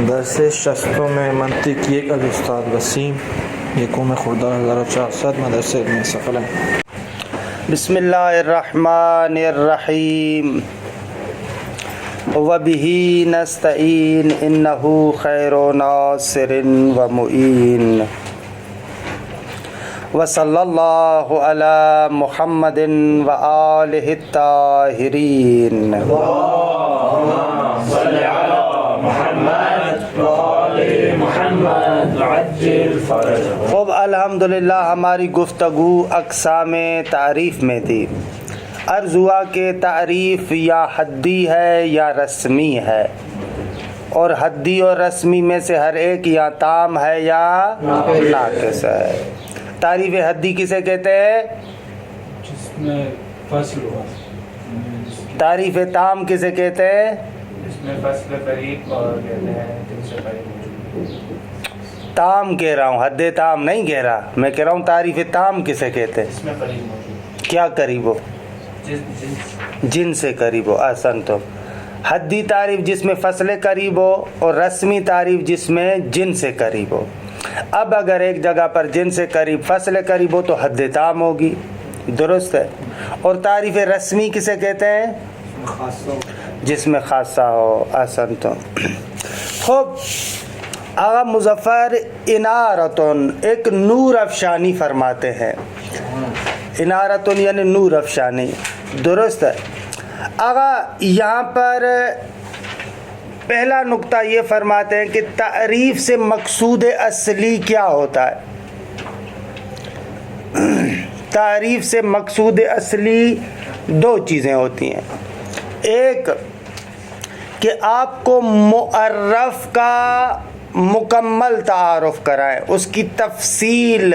درس شستوں میں منطق کی ایک الاستاذ وسیم یکم خرداد 1400 مدرسہ ابن ثقلین۔ بسم اللہ الرحمن الرحیم وبہ نستعین انہ خیر ناصر ومعین وصلی اللہ علی محمد وآلہ الطاہرین۔ خوب الحمدللہ ہماری گفتگو اقسام تعریف میں تھی۔ عرض ہوا کہ تعریف یا حدی ہے یا رسمی ہے، اور حدی اور رسمی میں سے ہر ایک یا تام ہے یا ناقص ہے۔ تعریف حدی کسے کہتے ہیں؟ جس میں فصل ہوا۔ تعریف تام کسے کہتے ہیں؟ اس میں فصل قریب اور کہتے ہیں جن سے قریب موجود۔ تام کہہ رہا ہوں، حد تام نہیں کہہ رہا، میں کہہ رہا ہوں تعریف تام کسے کہتے ہیں؟ اس میں قریب موجود، کیا قریب ہو؟ جن سے قریب ہو۔ احسن تو حدی تعریف جس میں فصل قریب ہو، اور رسمی تعریف جس میں جن سے قریب ہو۔ اب اگر ایک جگہ پر جن سے قریب فصل قریب ہو تو حد تام ہوگی، درست ہے۔ اور تعریف رسمی کسے کہتے ہیں؟ جس میں خاصہ ہو۔ احسن تو خوب آغا مظفر انارتن ایک نور افشانی فرماتے ہیں۔ انارتن یعنی نور افشانی، درست ہے۔ آغا یہاں پر پہلا نقطہ یہ فرماتے ہیں کہ تعریف سے مقصود اصلی کیا ہوتا ہے؟ تعریف سے مقصود اصلی دو چیزیں ہوتی ہیں۔ ایک کہ آپ کو معرف کا مکمل تعارف کرائیں، اس کی تفصیل،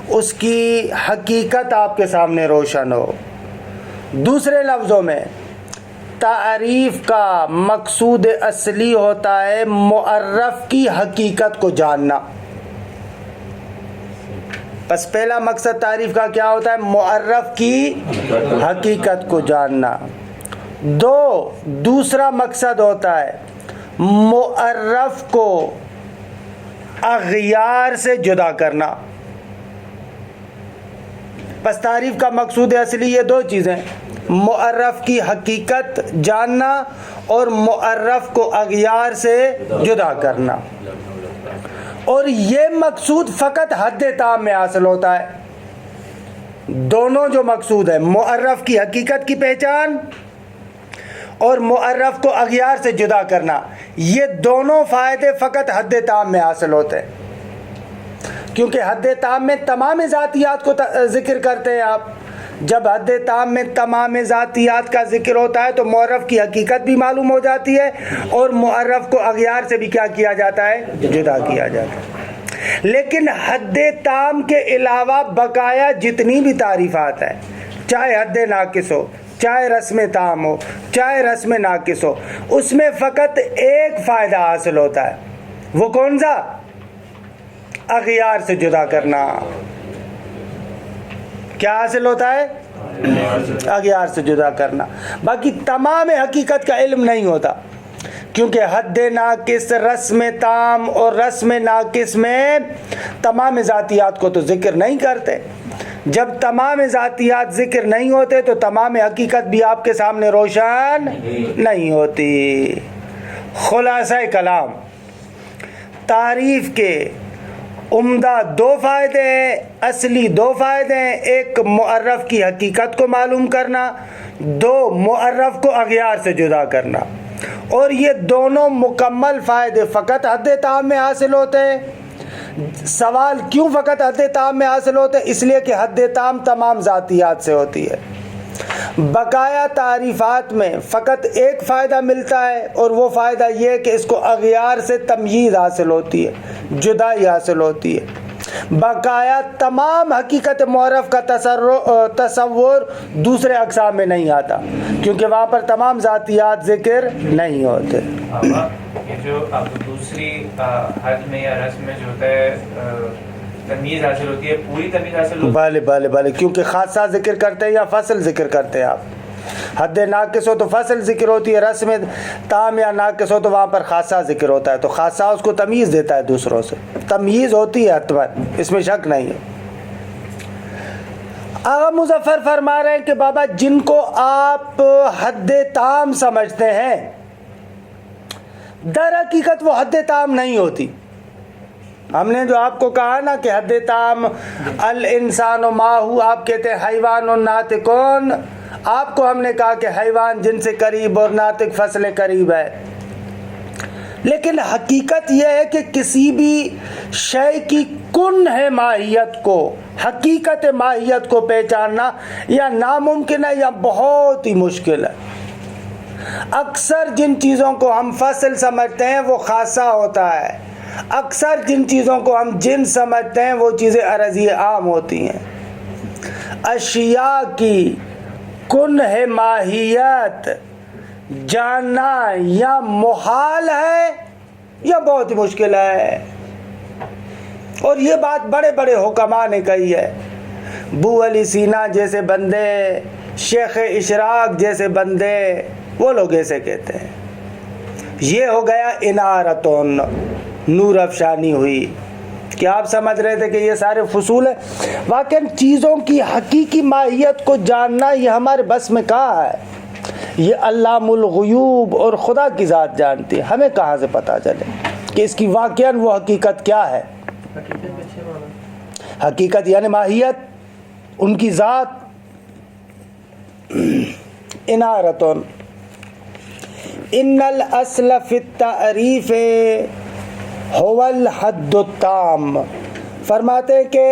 اس کی حقیقت آپ کے سامنے روشن ہو۔ دوسرے لفظوں میں تعریف کا مقصود اصلی ہوتا ہے معرف کی حقیقت کو جاننا۔ بس پہلا مقصد تعریف کا کیا ہوتا ہے؟ معرف کی حقیقت کو جاننا۔ دوسرا مقصد ہوتا ہے معرف کو اغیار سے جدا کرنا۔ بس تعریف کا مقصود اصلی یہ دو چیزیں، معرف کی حقیقت جاننا اور معرف کو اغیار سے جدا کرنا۔ اور یہ مقصود فقط حد تام میں حاصل ہوتا ہے۔ دونوں جو مقصود ہے، معرف کی حقیقت کی پہچان اور معرف کو اغیار سے جدا کرنا، یہ دونوں فائدے فقط حد تام میں حاصل ہوتے ہیں۔ کیونکہ حد تام میں تمام ذاتیات کو ذکر کرتے ہیں آپ۔ جب حد تام میں تمام ذاتیات کا ذکر ہوتا ہے تو معرف کی حقیقت بھی معلوم ہو جاتی ہے، اور معرف کو اغیار سے بھی کیا کیا جاتا ہے؟ جدا کیا جاتا ہے۔ لیکن حد تام کے علاوہ بقایا جتنی بھی تعریفات ہیں، چاہے حد ناقص ہو، چاہے رسم تام ہو، چاہے رسم ناقص ہو، اس میں فقط ایک فائدہ حاصل ہوتا ہے۔ وہ کون سا؟ اغیار سے جدا کرنا۔ کیا حاصل ہوتا ہے؟ اغیار سے جدا کرنا۔ باقی تمام حقیقت کا علم نہیں ہوتا، کیونکہ حد ناقص، رسم تام اور رسم ناقص میں تمام ذاتیات کو تو ذکر نہیں کرتے۔ جب تمام ذاتیات ذکر نہیں ہوتے تو تمام حقیقت بھی آپ کے سامنے روشن نہیں ہوتی۔ خلاصہ کلام، تعریف کے عمدہ دو فائدے ہیں، اصلی دو فائدے ہیں۔ ایک معرف کی حقیقت کو معلوم کرنا، دو معرف کو اغیار سے جدا کرنا۔ اور یہ دونوں مکمل فائدے فقط حد تام میں حاصل ہوتے ہیں۔ سوال کیوں فقط حد تام میں حاصل ہوتے ہیں؟ اس لیے کہ حد تام تمام ذاتیات سے ہوتی ہے۔ بقایا تعریفات میں فقط ایک فائدہ ملتا ہے، اور وہ فائدہ یہ ہے کہ اس کو اغیار سے تمییز حاصل ہوتی ہے، جدائی حاصل ہوتی ہے۔ بقایا تمام حقیقت معرف کا تصور دوسرے اقسام میں نہیں آتا، کیونکہ وہاں پر تمام ذاتیات ذکر نہیں ہوتے۔ یہ جو اب دوسری حد میں یا رسم میں جو ہوتا ہے تمیز حاصل ہوتی ہے، پوری تمیز حاصل ہوتی ہے؟ بھلے کیونکہ خاصہ ذکر کرتے ہیں یا فصل ذکر کرتے ہیں آپ؟ حد ناقص ہو تو فصل ذکر ہوتی ہے، رسم تام یا ناقص ہو تو وہاں پر خاصہ ذکر ہوتا ہے، تو خاصہ اس کو تمیز دیتا ہے دوسروں سے، تمیز ہوتی ہے حتماً، اس میں شک نہیں ہے۔ آغا مظفر فرما رہے ہیں کہ بابا جن کو آپ حد تام سمجھتے ہیں در حقیقت وہ حد تام نہیں ہوتی۔ ہم نے جو آپ کو کہا نا کہ حد تام الانسان و ماہو، آپ کہتے ہیں حیوان و ناطقون، آپ کو ہم نے کہا کہ حیوان جن سے قریب اور ناطق فصل قریب ہے، لیکن حقیقت یہ ہے کہ کسی بھی شے کی کن ہے ماہیت کو، حقیقت ماہیت کو پہچاننا یا ناممکن ہے یا بہت ہی مشکل ہے۔ اکثر جن چیزوں کو ہم فصل سمجھتے ہیں وہ خاصہ ہوتا ہے، اکثر جن چیزوں کو ہم جنس سمجھتے ہیں وہ چیزیں عرضی عام ہوتی ہیں۔ اشیاء کی کن ہے ماہیت جاننا یا محال ہے یا بہت ہی مشکل ہے، اور یہ بات بڑے بڑے حکماء نے کہی ہے۔ ابو علی سینا جیسے بندے، شیخ اشراق جیسے بندے، وہ لوگ ایسے کہتے ہیں۔ یہ ہو گیا انارتون، نور افشانی ہوئی کہ آپ سمجھ رہے تھے کہ یہ سارے فصول ہیں، واقعاً چیزوں کی حقیقی ماہیت کو جاننا یہ ہمارے بس میں کہاں ہے؟ یہ علام الغیوب اور خدا کی ذات جانتی ہے، ہمیں کہاں سے پتہ چلے کہ اس کی واقعاً وہ حقیقت کیا ہے؟ حقیقت یعنی ماہیت، ان کی ذات۔ انارتون ان الاصل فی التعریف هو الحد التام، فرماتے ہیں کہ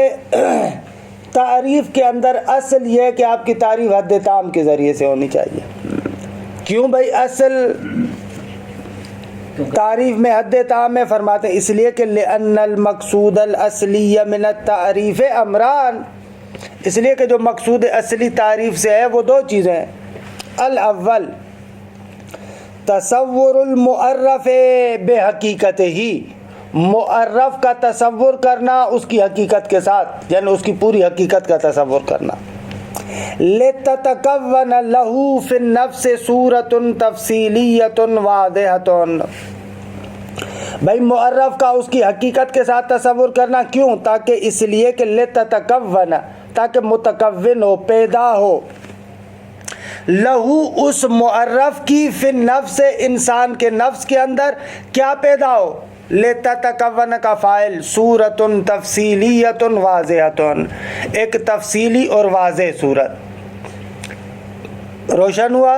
تعریف کے اندر اصل یہ ہے کہ آپ کی تعریف حد تام کے ذریعے سے ہونی چاہیے۔ کیوں بھائی اصل تعریف میں حد تام ہے؟ فرماتے ہیں اس لیے کہ لأن المقصود الاصلی من التعریف امران، اس لیے کہ جو مقصود اصلی تعریف سے ہے وہ دو چیزیں ہیں۔ الاول تصور المعرف بحقیقت ہی، معرف کا تصور کرنا اس کی حقیقت کے ساتھ، یعنی اس کی پوری حقیقت کا تصور کرنا۔ لتتکون له فی النفس صورت تفصیلیت واضحۃ، بھائی معرف کا اس کی حقیقت کے ساتھ تصور کرنا کیوں؟ تاکہ اس لیے کہ لتتکون، تاکہ متکون ہو، پیدا ہو، لہو اس معرف کی، فی النفس انسان کے نفس کے اندر کیا پیدا ہو؟ لتتکون کا فاعل، صورت تفصیلیت واضحۃ، ایک تفصیلی اور واضح صورت۔ روشن ہوا؟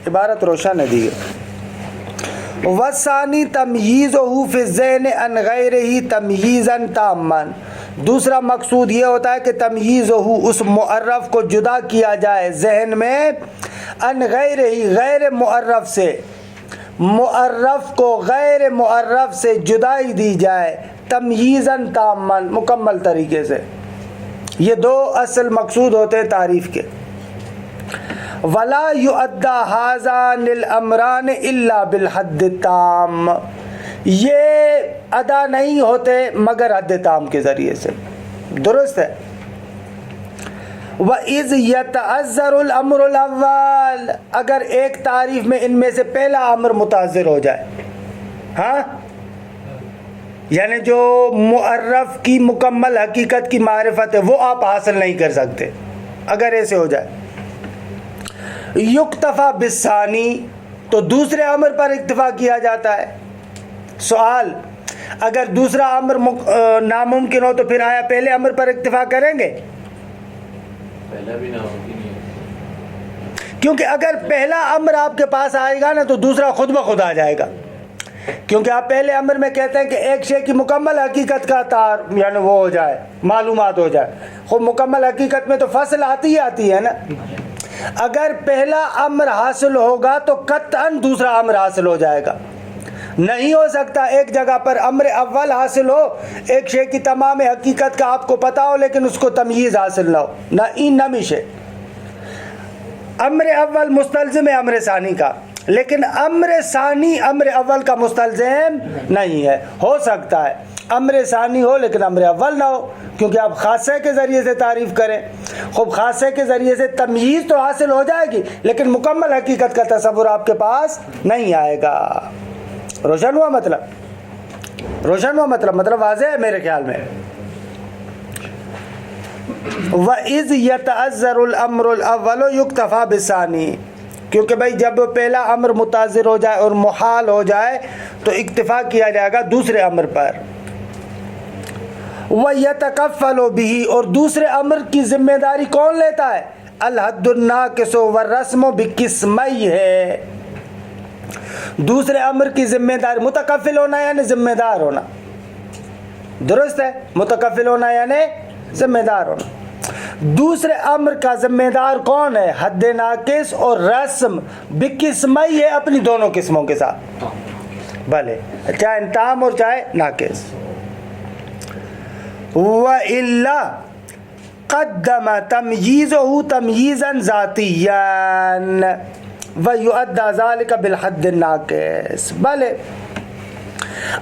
عبارت روشن ہے دی گئی۔ وثانی تمییزہ فی الذہن عن غیرہ تمییزا تاما، دوسرا مقصود یہ ہوتا ہے کہ تمییزہ اس معرف کو جدا کیا جائے ذہن میں، عن غیرہ غیر معرف سے، معرف کو غیر معرف سے جدائی دی جائے، تمییزا تاما، مکمل طریقے سے۔ یہ دو اصل مقصود ہوتے ہیں تعریف کے۔ ولا یؤدى هذان الامران الا بالحد التام، یہ ادا نہیں ہوتے مگر حد تام کے ذریعے سے، درست ہے۔ وَإِذْ يَتَعَذَّرُ الْأَمْرُ الْأَوَّلِ، اگر ایک تعریف میں ان میں سے پہلا امر متعذر ہو جائے، ہاں یعنی جو معرف کی مکمل حقیقت کی معرفت ہے وہ آپ حاصل نہیں کر سکتے، اگر ایسے ہو جائے، یکتفا بالثانی، تو دوسرے امر پر اکتفا کیا جاتا ہے۔ سوال، اگر دوسرا امر ناممکن ہو تو پھر آیا پہلے امر پر اکتفا کریں گے؟ پہلا بھی ناممکن ہے، کیونکہ اگر پہلا امر آپ کے پاس آئے گا نا تو دوسرا خود بخود آ جائے گا، کیونکہ آپ پہلے امر میں کہتے ہیں کہ ایک شے کی مکمل حقیقت کا یعنی وہ ہو جائے، معلومات ہو جائے، خود مکمل حقیقت میں تو فصل آتی ہے نا۔ اگر پہلا امر حاصل ہوگا تو قطعاً دوسرا امر حاصل ہو جائے گا۔ نہیں ہو سکتا ایک جگہ پر امر اول حاصل ہو، ایک شے کی تمام حقیقت کا آپ کو پتا ہو لیکن اس کو تمییز حاصل نہ ہو، نہ این نہ میشے۔ امر اول مستلزم ہے امر ثانی کا، لیکن امر ثانی امر اول کا مستلزم نہیں ہے۔ ہو سکتا ہے امر ثانی ہو لیکن امر اول نہ ہو، کیونکہ آپ خاصے کے ذریعے سے تعریف کریں۔ خوب خاصے کے ذریعے سے تمییز تو حاصل ہو جائے گی لیکن مکمل حقیقت کا تصور آپ کے پاس نہیں آئے گا. روشن ہوا مطلب؟ روشن ہوا مطلب واضح ہے میرے خیال میں. وَإِذْ يَتَعَذَّرُ الْأَمْرُ الْأَوَّلُ يُكْتَفَى بِالثَّانِي، کیونکہ بھائی جب پہلا امر متعذر ہو جائے اور محال ہو جائے تو اکتفا کیا جائے گا دوسرے امر پر. وَيَتَكَفَّلُ بِهِ، اور دوسرے امر کی ذمہ داری کون لیتا ہے؟ الحد الناقص والرسم بقسمی ہے. دوسرے امر کی ذمہ داری متکفل ہونا یعنی ذمہ دار ہونا، درست ہے؟ متکفل ہونا یعنی ذمہ دار ہونا. دوسرے امر کا ذمہ دار کون ہے؟ حد ناقص اور رسم بقسمی ہے، اپنی دونوں قسموں کے ساتھ، بھلے چاہے تام اور چاہے ناقص. وَإِلَّا قَدَّمَ تَمْيِيزَهُ تَمْيِيزًا ذَاتِيًّا وَيُؤَدَّى ذَلِكَ بِالْحَدِّ النَّاقِصِ. بھلے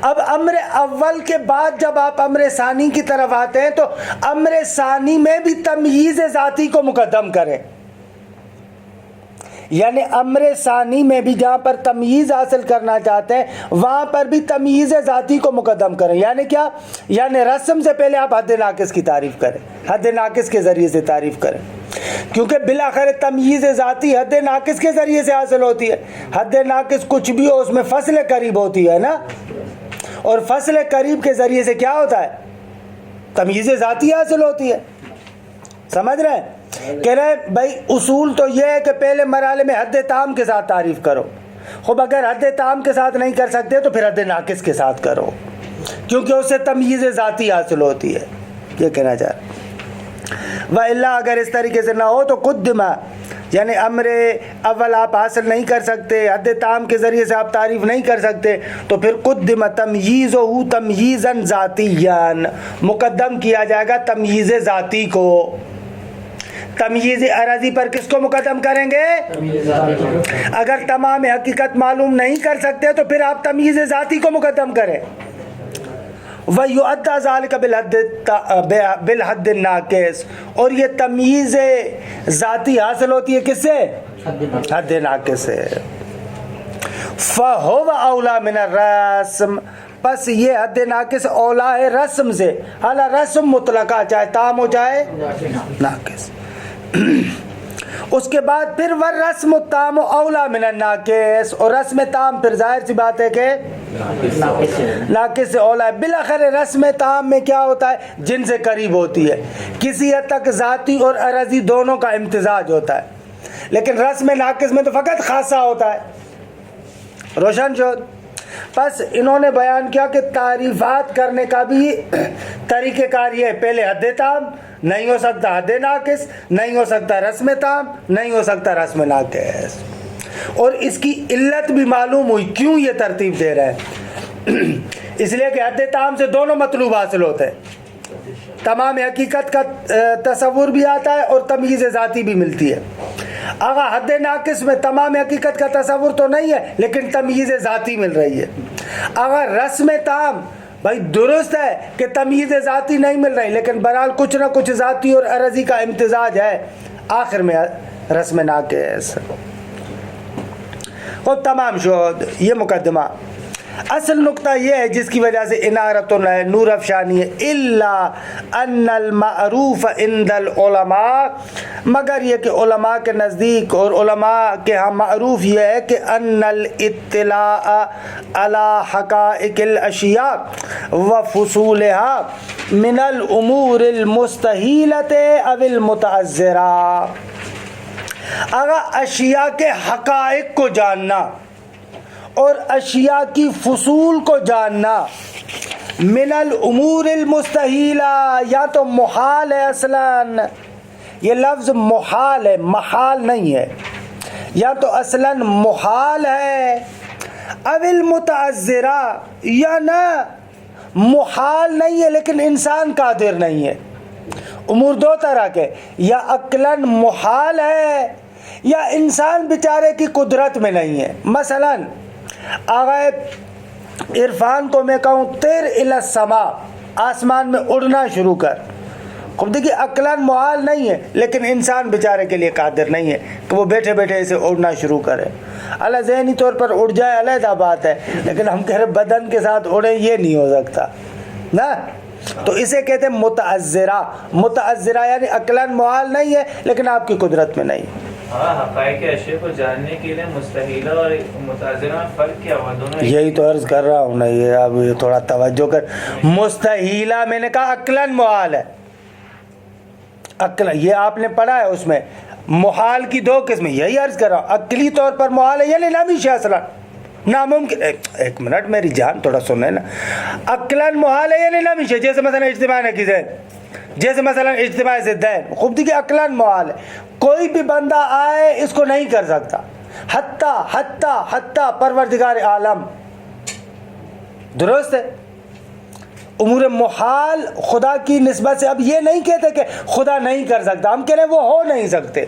اب امر اول کے بعد جب آپ امر ثانی کی طرف آتے ہیں تو امر ثانی میں بھی تمییز ذاتی کو مقدم کریں، یعنی امر ثانی میں بھی جہاں پر تمییز حاصل کرنا چاہتے ہیں وہاں پر بھی تمییز ذاتی کو مقدم کریں. یعنی کیا؟ یعنی رسم سے پہلے آپ حد ناقص کی تعریف کریں، حد ناقص کے ذریعے سے تعریف کریں، کیونکہ بالآخر تمییز ذاتی حد ناقص کے ذریعے سے حاصل ہوتی ہے. حد ناقص کچھ بھی ہو اس میں فصل قریب ہوتی ہے نا، اور فصل قریب کے ذریعے سے کیا ہوتا ہے؟ تمییز ذاتی حاصل ہوتی ہے. سمجھ رہے ہیں؟ کہہ رہے ہیں بھائی اصول تو یہ ہے کہ پہلے مرحلے میں حد تام کے ساتھ تعریف کرو. خوب اگر حد تام کے ساتھ نہیں کر سکتے تو پھر حد ناقص کے ساتھ کرو، کیونکہ اس سے تمییز ذاتی حاصل ہوتی ہے. یہ کہنا چاہ رہے. وَإِلَّا اگر اس طریقے سے نہ ہو تو قدمہ، یعنی امر اول آپ حاصل نہیں کر سکتے، حد تام کے ذریعے سے آپ تعریف نہیں کر سکتے تو پھر قدم تمییزہ تمییزا ذاتیا، مقدم کیا جائے گا تمییز ذاتی کو. تمییز عرضی پر کس کو مقدم کریں گے؟ اگر تمام حقیقت معلوم نہیں کر سکتے تو پھر آپ تمییز ذاتی کو مقدم کریں. وَيُؤَدَّى ذَلِكَ بِالْحَدِّ النَّاقِصِ، اور یہ تمییز ذاتی حاصل ہوتی ہے کس سے؟ حد ناقص سے. فَهُوَ أَوْلَى مِنَ الرَّسْمِ، بس یہ حد ناقص اولا ہے رسم سے. حالا رسم مطلقہ چاہے تام ہو چاہے ناقص. اس کے بعد پھر والرسم التام اولا من الناقص، اور رسم تام پھر ظاہر سی بات ہے کہ ناقص سے اولا ہے. بالاخر رسم تام میں کیا ہوتا ہے؟ جن سے قریب ہوتی ہے، کسی حد تک ذاتی اور عرضی دونوں کا امتزاج ہوتا ہے، لیکن رسم ناقص میں تو فقط خاصہ ہوتا ہے. روشن شد؟ بس انہوں نے بیان کیا کہ تعریفات کرنے کا بھی طریقہ کار یہ ہے، پہلے حد تام، نہیں ہو سکتا حد ناقص، نہیں ہو سکتا رسم تام، نہیں ہو سکتا رسم ناقص. اور اس کی علت بھی معلوم ہوئی کیوں یہ ترتیب دے رہے ہیں. اس لیے کہ حد تام سے دونوں مطلوب حاصل ہوتے ہیں، تمام حقیقت کا تصور بھی آتا ہے اور تمییز ذاتی بھی ملتی ہے. آگا حد ناقص میں تمام حقیقت کا تصور تو نہیں ہے لیکن تمییز ذاتی مل رہی ہے. اگر رسم تام بھائی درست ہے کہ تمییز ذاتی نہیں مل رہی لیکن بہرحال کچھ نہ کچھ ذاتی اور عرضی کا امتزاج ہے، آخر میں رسم ناقص. خود تمام شد یہ مقدمہ. اصل نقطہ یہ ہے جس کی وجہ سے انارت نور افشانی ہے. الا ان المعروف عند العلماء، مگر یہ کہ علماء کے نزدیک اور علماء کے ہاں معروف یہ ہے کہ ان الاطلاع على حقائق الاشیاء وفصولها من الامور المستحیلۃ او المتعذرہ. اگر اشیاء کے حقائق کو جاننا اور اشیاء کی فصول کو جاننا، من الامور المستحیلہ، یا تو محال ہے، اصلاً یہ لفظ محال ہے، محال نہیں ہے، یا تو اصلاً محال ہے، او المتعذرہ، یا نہ محال نہیں ہے لیکن انسان قادر نہیں ہے. امور دو طرح کے، یا عقلاً محال ہے یا انسان بیچارے کی قدرت میں نہیں ہے. مثلاً آغائے عرفان کو میں کہوں تیر الی السما، آسمان میں اڑنا شروع کر، خوب دیکھیے عقلاً محال نہیں ہے، لیکن انسان بیچارے کے لیے قادر نہیں ہے کہ وہ بیٹھے بیٹھے اسے اڑنا شروع کرے. اللہ ذہنی طور پر اڑ جائے علیحدہ بات ہے، لیکن ہم کہہ رہے بدن کے ساتھ اڑے یہ نہیں ہو سکتا نا. تو اسے کہتے ہیں متعذرہ. متعذرہ یعنی عقلاً محال نہیں ہے لیکن آپ کی قدرت میں نہیں. ہاں، حقائق اشیاء کو جاننے کے لیے مستحیلہ اور متعذرہ میں فرق کیا ہوا؟ دونوں یہی تو عرض کر رہا ہوں نا. یہ اب یہ تھوڑا توجہ کر. مستحیلہ میں نے کہا عقلاً محال ہے. عقل یہ آپ نے پڑھا ہے اس میں محال کی دو قسمیں. یہی عرض کر رہا ہوں عقلی طور پر محال ہے یعنی نامیش اصلا ناممکن. ایک منٹ میری جان تھوڑا سنیں نا. عقلاً محال ہے یعنی نامیش ہے. جیسے مثلا اجتماع نقیضین، جیسے مثلا اجتماع ضدین. خوب دیکھیے عقلاً محال ہے. کوئی بھی بندہ آئے اس کو نہیں کر سکتا حتیٰ پروردگار عالم. درست ہے. امور محال خدا کی نسبت سے اب یہ نہیں کہتے کہ خدا نہیں کر سکتا، ہم کہہ رہے ہیں وہ ہو نہیں سکتے.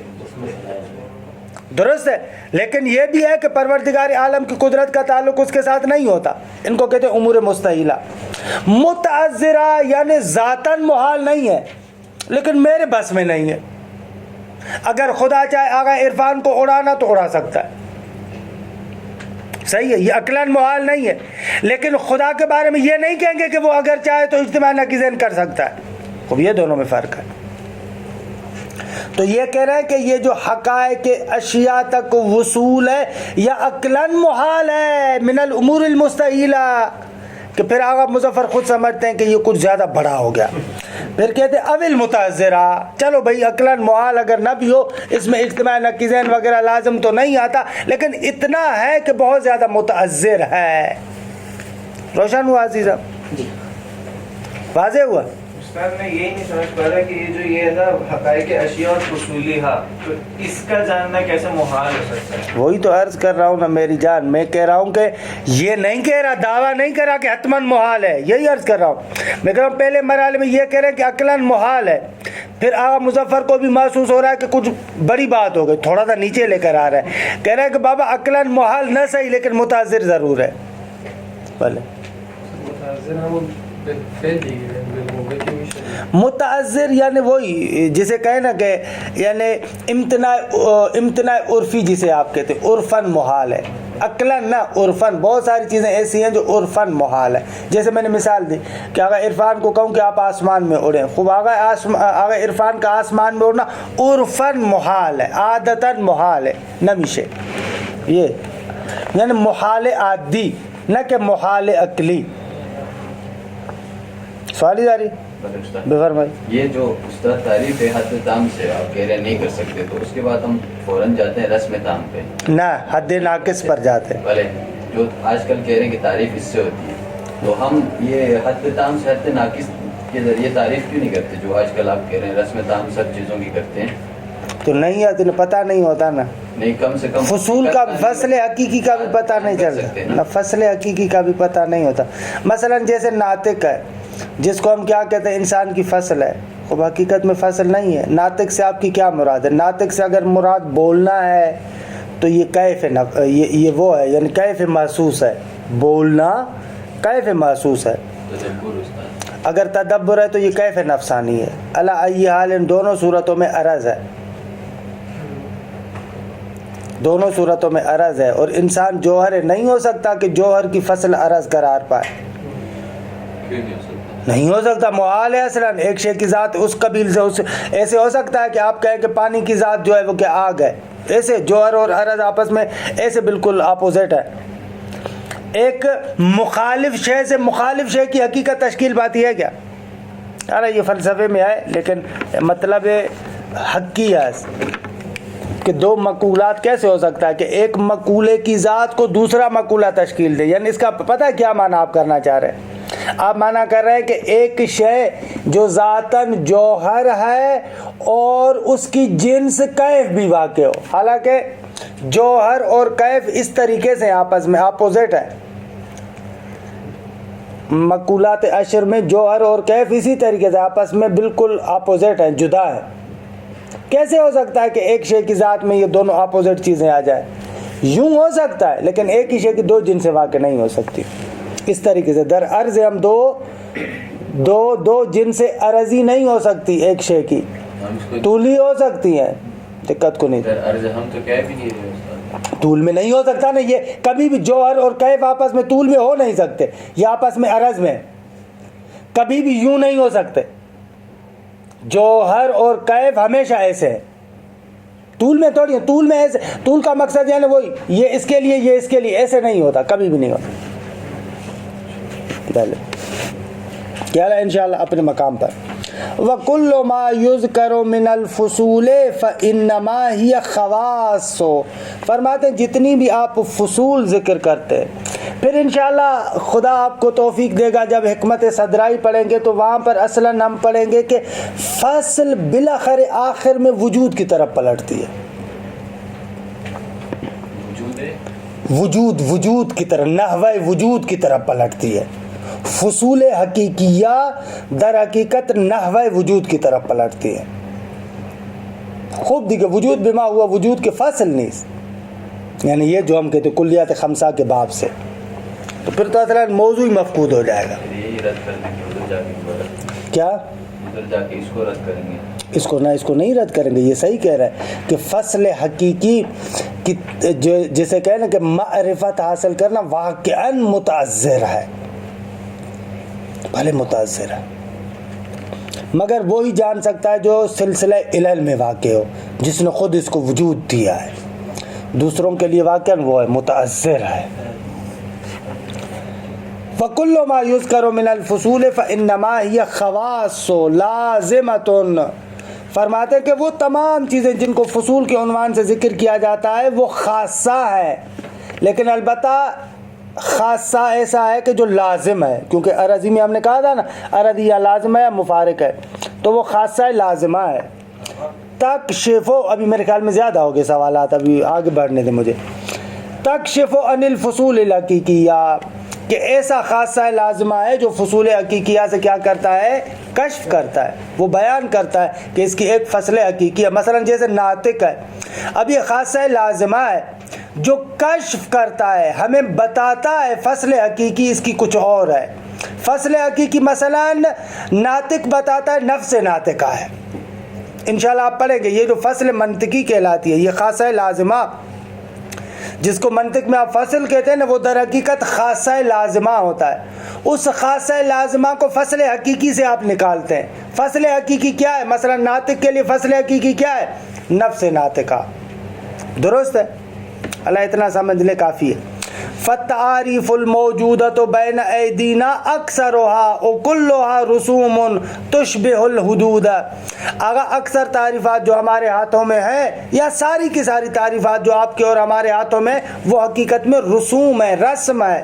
درست ہے. لیکن یہ بھی ہے کہ پروردگار عالم کی قدرت کا تعلق اس کے ساتھ نہیں ہوتا. ان کو کہتے ہیں امور مستحیلہ. متعذرہ یعنی ذاتاً محال نہیں ہے لیکن میرے بس میں نہیں ہے. اگر خدا چاہے آگا عرفان کو اڑانا تو اڑا سکتا ہے. صحیح ہے. یہ عقلاً محال نہیں ہے لیکن خدا کے بارے میں یہ نہیں کہیں گے کہ وہ اگر چاہے تو اجتماع نقیضین کر سکتا ہے. اب یہ دونوں میں فرق ہے. تو یہ کہہ رہے ہیں کہ یہ جو حقائق اشیاء تک وصول ہے یا عقلاً محال ہے من الامور المستحیلہ. کہ پھر آغا مظفر خود سمجھتے ہیں کہ یہ کچھ زیادہ بڑا ہو گیا. پھر کہتے ہیں اول متعذرہ. چلو بھائی عقلاً محال اگر نہ بھی ہو اس میں اجتماع نقیضین وغیرہ لازم تو نہیں آتا لیکن اتنا ہے کہ بہت زیادہ متعذر ہے. روشن ہوا عزیزہ؟ واضح ہوا؟ استاد میں یہی نہیں سمجھ پا رہا کہ یہ جو یہ تھا حقائق اشیاء اور فصولی تو اس کا جاننا کیسے محال ہو سکتا ہے؟ وہی تو عرض کر رہا ہوں نا میری جان. میں کہہ رہا ہوں کہ یہ نہیں کہہ رہا، دعویٰ نہیں کر رہا کہ حتماً محال ہے. یہی عرض کر رہا ہوں. میں کہہ رہا ہوں پہلے مرحلے میں یہ کہہ رہے ہیں کہ عقلاً محال ہے. پھر آغا مظفر کو بھی محسوس ہو رہا ہے کہ کچھ بڑی بات ہو گئی، تھوڑا سا نیچے لے کر آ رہا ہے. کہہ رہا ہے کہ بابا عقلاً محال نہ صحیح لیکن متعذر ضرور ہے. بھلے متعذر یعنی وہی جسے کہیں نا کہ یعنی امتناع عرفی جسے آپ کہتے ہیں. عرفاً محال ہے، عقلاً نہ عرفاً. بہت ساری چیزیں ایسی ہیں جو عرفاً محال ہے. جیسے میں نے مثال دی کہ اگر عرفان کو کہوں کہ آپ آسمان میں اڑیں، خوب اگر عرفان کا آسمان میں اڑنا عرفاً محال ہے، عادتاً محال ہے. نمیشے یہ یعنی محال عادی نہ کہ محال عقلی. سوالی جاری بے فرمائی. یہ جو استاد تعریف ہے حد تام سے آپ کہہ رہے نہیں کر سکتے تو اس کے بعد ہم فوراً جاتے ہیں رسم تام پہ، نہ حد ناقص پر جاتے ہیں. بھلے جو آج کل کہہ رہے ہیں کہ تعریف اس سے ہوتی ہے تو ہم یہ حد تام سے حد ناقص کے ذریعے تعریف کیوں نہیں کرتے جو آج کل آپ کہہ رہے ہیں رسم تام سب چیزوں کی کرتے ہیں؟ تو نہیں ہے تو پتہ نہیں ہوتا نا. نہیں کم سے کم فصول کا فصل حقیقی کا بھی پتہ نہیں چلتا نہ، فصل حقیقی کا بھی پتہ نہیں ہوتا. مثلا جیسے ناطق ہے جس کو ہم کیا کہتے ہیں انسان کی فصل ہے، وہ حقیقت میں فصل نہیں ہے. ناطق سے آپ کی کیا مراد ہے؟ ناطق سے اگر مراد بولنا ہے تو یہ کیف یہ وہ ہے یعنی کیف محسوس ہے. بولنا کیف محسوس ہے. اگر تدبر ہے تو یہ کیف نفسانی ہے. علی ای حال ان دونوں صورتوں میں عرض ہے، دونوں صورتوں میں عرض ہے. اور انسان جوہر نہیں ہو سکتا کہ جوہر کی فصل عرض قرار پائے. نہیں ہو سکتا، محال ہے اصلاً. ایک شے کی ذات اس قبیل سے ایسے ہو سکتا ہے کہ آپ کہیں کہ پانی کی ذات جو ہے وہ کہ آگ ہے. ایسے جوہر اور عرض آپس میں ایسے بالکل اپوزٹ ہے. ایک مخالف شے سے مخالف شے کی حقیقت تشکیل پاتی ہے کیا؟ ارے یہ فلسفے میں ہے لیکن مطلب حقی ہے کہ دو مقولات کیسے ہو سکتا ہے کہ ایک مقولے کی ذات کو دوسرا مقولہ تشکیل دے. یعنی اس کا پتہ ہے کیا معنی آپ کرنا چاہ رہے ہیں؟ آپ معنی کر رہے ہیں کہ ایک شے جو ذاتاً جوہر ہے اور اس کی جنس کیف بھی واقع ہو، حالانکہ جوہر اور کیف اس طریقے سے آپس میں اپوزٹ ہے. مقولات عشر میں جوہر اور کیف اسی طریقے سے آپس میں بالکل اپوزٹ ہیں، جدا ہیں. کیسے ہو سکتا ہے کہ ایک شے کی ذات میں یہ دونوں اپوزٹ چیزیں آ جائیں؟ یوں ہو سکتا ہے لیکن ایک ہی شے کی دو جنسیں واقع نہیں ہو سکتی. اس طریقے سے در عرض ہم دو دو جنس عرضی نہیں ہو سکتی ایک شے کی، ہم اس کو طولی ہو سکتی ہیں، دقت کو نہیں، عرض ہم تو کہہ بھی نہیں رہے استاد. طول میں نہیں ہو سکتا نا، یہ کبھی بھی جوہر اور کیف آپس میں طول میں ہو نہیں سکتے، یہ آپس میں عرض میں کبھی بھی یوں نہیں ہو سکتے. جوہر اور کیف ہمیشہ ایسے ہے، طول میں تھوڑی ہے، طول میں ایسے، طول کا مقصد یعنی وہی یہ اس کے لیے یہ اس کے لیے، ایسے نہیں ہوتا، کبھی بھی نہیں ہوتا. پہلے کیا ہے انشاءاللہ اپنے مقام پر. وَكُلُّ مَا يُذْكَرُ مِنَ الْفُصُولِ فَإِنَّمَا هِيَ خَوَاصُ. فرماتے ہیں جتنی بھی آپ فصول ذکر کرتے ہیں، پھر انشاءاللہ خدا آپ کو توفیق دے گا جب حکمت صدرائی پڑھیں گے تو وہاں پر اصلاً ہم پڑھیں گے کہ فصل بالاخر آخر میں وجود کی طرف پلٹتی ہے. وجود کی طرف، نحوہ وجود کی طرف پلٹتی ہے. فصول حقیقیہ در حقیقت نحوہ وجود کی طرف پلٹتی ہے. خوب دیکھیں، وجود بما ہوا وجود کے فصل نہیں، یعنی یہ جو ہم کہتے ہیں کلیات خمسہ کے باب سے، تو پھر تو اصلا موضوع ہی مفقود ہو جائے گا. یہی رد کر دیں گے ادھر جا کے، کیا ادھر جا کے اس کو رد کریں گے. اس کو نہیں رد کریں گے، یہ صحیح کہہ رہے ہیں کہ فصل حقیقی کی جسے کہیں نا کہ معرفت حاصل کرنا واقعاً متعذر ہے، بھلے متعذر ہے، مگر وہی جان سکتا ہے جو سلسلہ علل میں واقع ہو، جس نے خود اس کو وجود دیا ہے. دوسروں کے لیے واقعاً وہ ہے متعذر ہے. فَكُلُّ مَا يُذْكَرُ مِنَ الْفُصُولِ فَإِنَّمَا هِيَ خَوَاصُ لَازِمَةٌ. فرماتے کہ وہ تمام چیزیں جن کو فصول کے عنوان سے ذکر کیا جاتا ہے وہ خاصہ ہے، لیکن البتہ خاصہ ایسا ہے کہ جو لازم ہے، کیونکہ عرضی میں ہم نے کہا تھا نا عرضی یا لازم ہے یا مفارق ہے، تو وہ خاصہ لازمہ ہے. تکشف، ابھی میرے خیال میں زیادہ ہو گئے سوالات، ابھی آگے بڑھنے دیں مجھے. تکشف عن الفصول الحقیقیہ، کہ ایسا خاصہ لازمہ ہے جو فصول حقیقیہ سے کیا کرتا ہے، کشف کرتا ہے، وہ بیان کرتا ہے کہ اس کی ایک فصل حقیقی ہے. مثلا جیسے ناطق ہے، اب یہ خاصہ لازمہ ہے جو کشف کرتا ہے، ہمیں بتاتا ہے فصل حقیقی اس کی کچھ اور ہے. فصل حقیقی مثلا ناطق بتاتا ہے نفس ناطقہ ہے، انشاءاللہ آپ پڑھیں گے. یہ جو فصل منطقی کہلاتی ہے، یہ خاصہ لازمہ جس کو منطق میں آپ فصل کہتے ہیں نا، وہ در حقیقت خاصہ لازمہ ہوتا ہے. اس خاصہ لازمہ کو فصل حقیقی سے آپ نکالتے ہیں. فصل حقیقی کیا ہے؟ مثلا ناطق کے لیے فصل حقیقی کیا ہے؟ نفس ناطقہ. درست ہے؟ اللہ اتنا سمجھ لے کافی ہے. فالتعاریف الموجودۃ بین ایدینا اکثرها وکلها رسوم تشبہ الحدود. اگر اکثر تعریفات جو ہمارے ہاتھوں میں ہیں، یا ساری کی ساری تعریفات جو آپ کے اور ہمارے ہاتھوں میں، وہ حقیقت میں رسوم ہے، رسم ہے.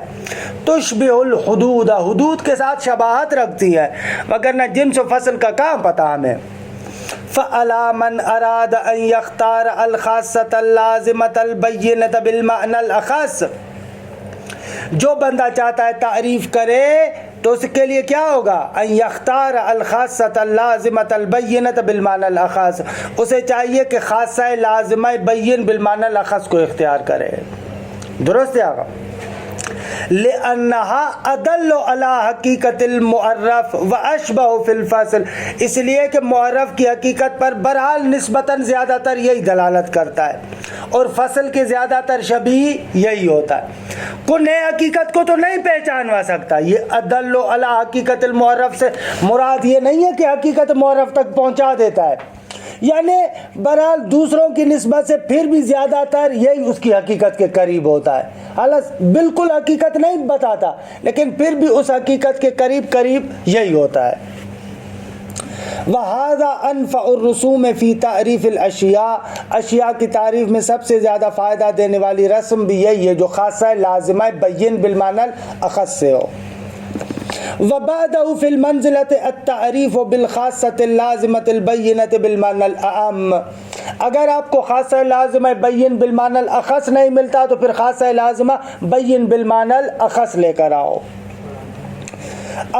تشبہ الحدود، حدود کے ساتھ شباہت رکھتی ہے، مگر نہ جنس و فصل کا کام پتہ ہمیں. فَعَلَى مَنْ أَرَادَ أَنْ يَخْتَارَ الْخَاصَّةَ اللَّازِمَةَ الْبَيِّنَةَ بِالْمَعْنَى الْأَخَصِّ. جو بندہ چاہتا ہے تعریف کرے تو اس کے لیے کیا ہوگا؟ ان یختار الخاصۃ اللازمۃ البینۃ بالمعنی الاخص، اسے چاہیے کہ خاصہ لازمہ بین بالمعنی الاخص کو اختیار کرے. درست ہے آقا؟ لأنها أدل على حقیقت المعرف واشبہ فی الفصل، اس لیے کہ معرف کی حقیقت پر برحال نسبتاً زیادہ تر یہی دلالت کرتا ہے، اور فصل کے زیادہ تر شبیہ یہی ہوتا ہے. کوئی نئے حقیقت کو تو نہیں پہچانوا سکتا. یہ ادل علی حقیقت المعرف سے مراد یہ نہیں ہے کہ حقیقت معرف تک پہنچا دیتا ہے، یعنی برحال دوسروں کی نسبت سے پھر بھی زیادہ تر یہی اس کی حقیقت کے قریب ہوتا ہے. حالانکہ بالکل حقیقت نہیں بتاتا، لیکن پھر بھی اس حقیقت کے قریب یہی ہوتا ہے. وَهَذَا أَنْفَعُ الرُّسُومِ فِي تَعْرِيفِ الْأَشْيَاءِ، اشیاء کی تعریف میں سب سے زیادہ فائدہ دینے والی رسم بھی یہی ہے جو خاصہ لازمہ بین بالمعنی الاخص سے ہو. وَبَعْدَهُ فِي الْمَنْزِلَةِ التَّعْرِيفُ بِالْخَاصَّةِ اللَّازِمَةِ الْبَيِّنَةِ بِالْمَعْنَى الْأَعَمِّ. اگر آپ کو خاصہ لازمہ بین بالمعنی الاخص نہیں ملتا تو پھر خاصہ لازمہ بین بالمعنی الاخص لے کر آؤ.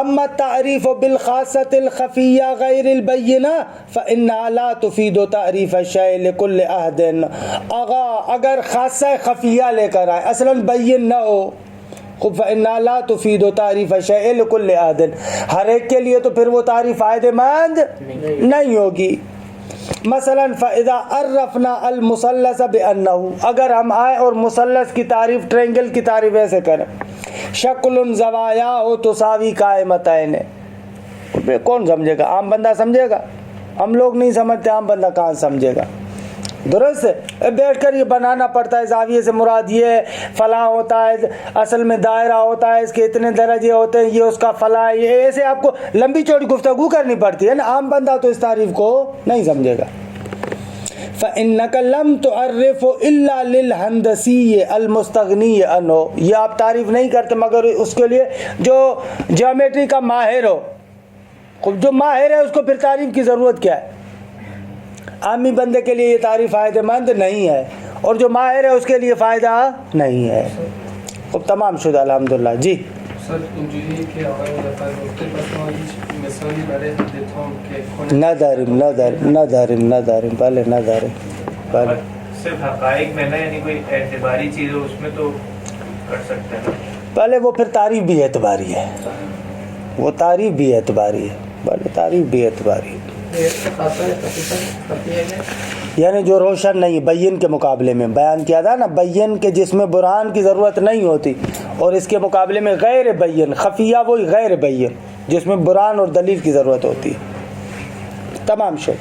اما التعریف بالخاصة الخفیہ غیر البینہ فإنها لا تفید تعریف الشیء لكل عہد. اگر خاصہ خفیہ لے کر آئے، اصلا بین نہ ہو، خب فإنها لا تفيد تعریف شيء لكل عادل، ہر ایک کے لیے تو پھر وہ تعریف فائدہ مند نہیں ہوگی. مثلا فإذا عرفنا المثلث بأنه، اگر ہم آئے اور مثلث کی تعریف، ٹرینگل کی تعریف ایسے کریں، شکل زوایاہ تساوی قائمتین، کون سمجھے گا؟ عام بندہ سمجھے گا؟ ہم لوگ نہیں سمجھتے، عام بندہ کہاں سمجھے گا؟ درست ہے، بیٹھ کر یہ بنانا پڑتا ہے، زاویے سے مراد یہ فلاں ہوتا ہے، اصل میں دائرہ ہوتا ہے، اس کے اتنے درجے ہوتے ہیں، یہ اس کا فلاں، یہ ایسے آپ کو لمبی چوڑی گفتگو کرنی پڑتی ہے نا. عام بندہ تو اس تعریف کو نہیں سمجھے گا. فإنك لم تعرف إلا للهندسی المستغنی عنہ، یہ آپ تعریف نہیں کرتے مگر اس کے لیے جو جیومیٹری کا ماہر ہو. جو ماہر ہے اس کو پھر تعریف کی ضرورت کیا ہے؟ عامی بندے کے لیے یہ تعریف فائدہ مند نہیں ہے، اور جو ماہر ہے اس کے لیے فائدہ نہیں ہے. خب تمام شد الحمدللہ. جی سر اونجوری که آقای مظفر گفته پس ما هیچ مثالی برای حد تام که کنه نداریم بله نداریم. بله صرف حقائق میں نہ، یعنی کوئی اعتباری چیز ہو اس میں تو کر سکتے ہیں. بله وہ پھر تعریف بھی اعتباری ہے، وہ تعریف بھی اعتباری ہے. بله تعریف بھی اعتباری ہے، یعنی جو روشن نہیں، بین کے مقابلے میں بیان کیا تھا نا، بین کے جس میں برہان کی ضرورت نہیں ہوتی، اور اس کے مقابلے میں غیر بین، خفیہ وہی غیر بین جس میں برہان اور دلیل کی ضرورت ہوتی ہے. تمام شو.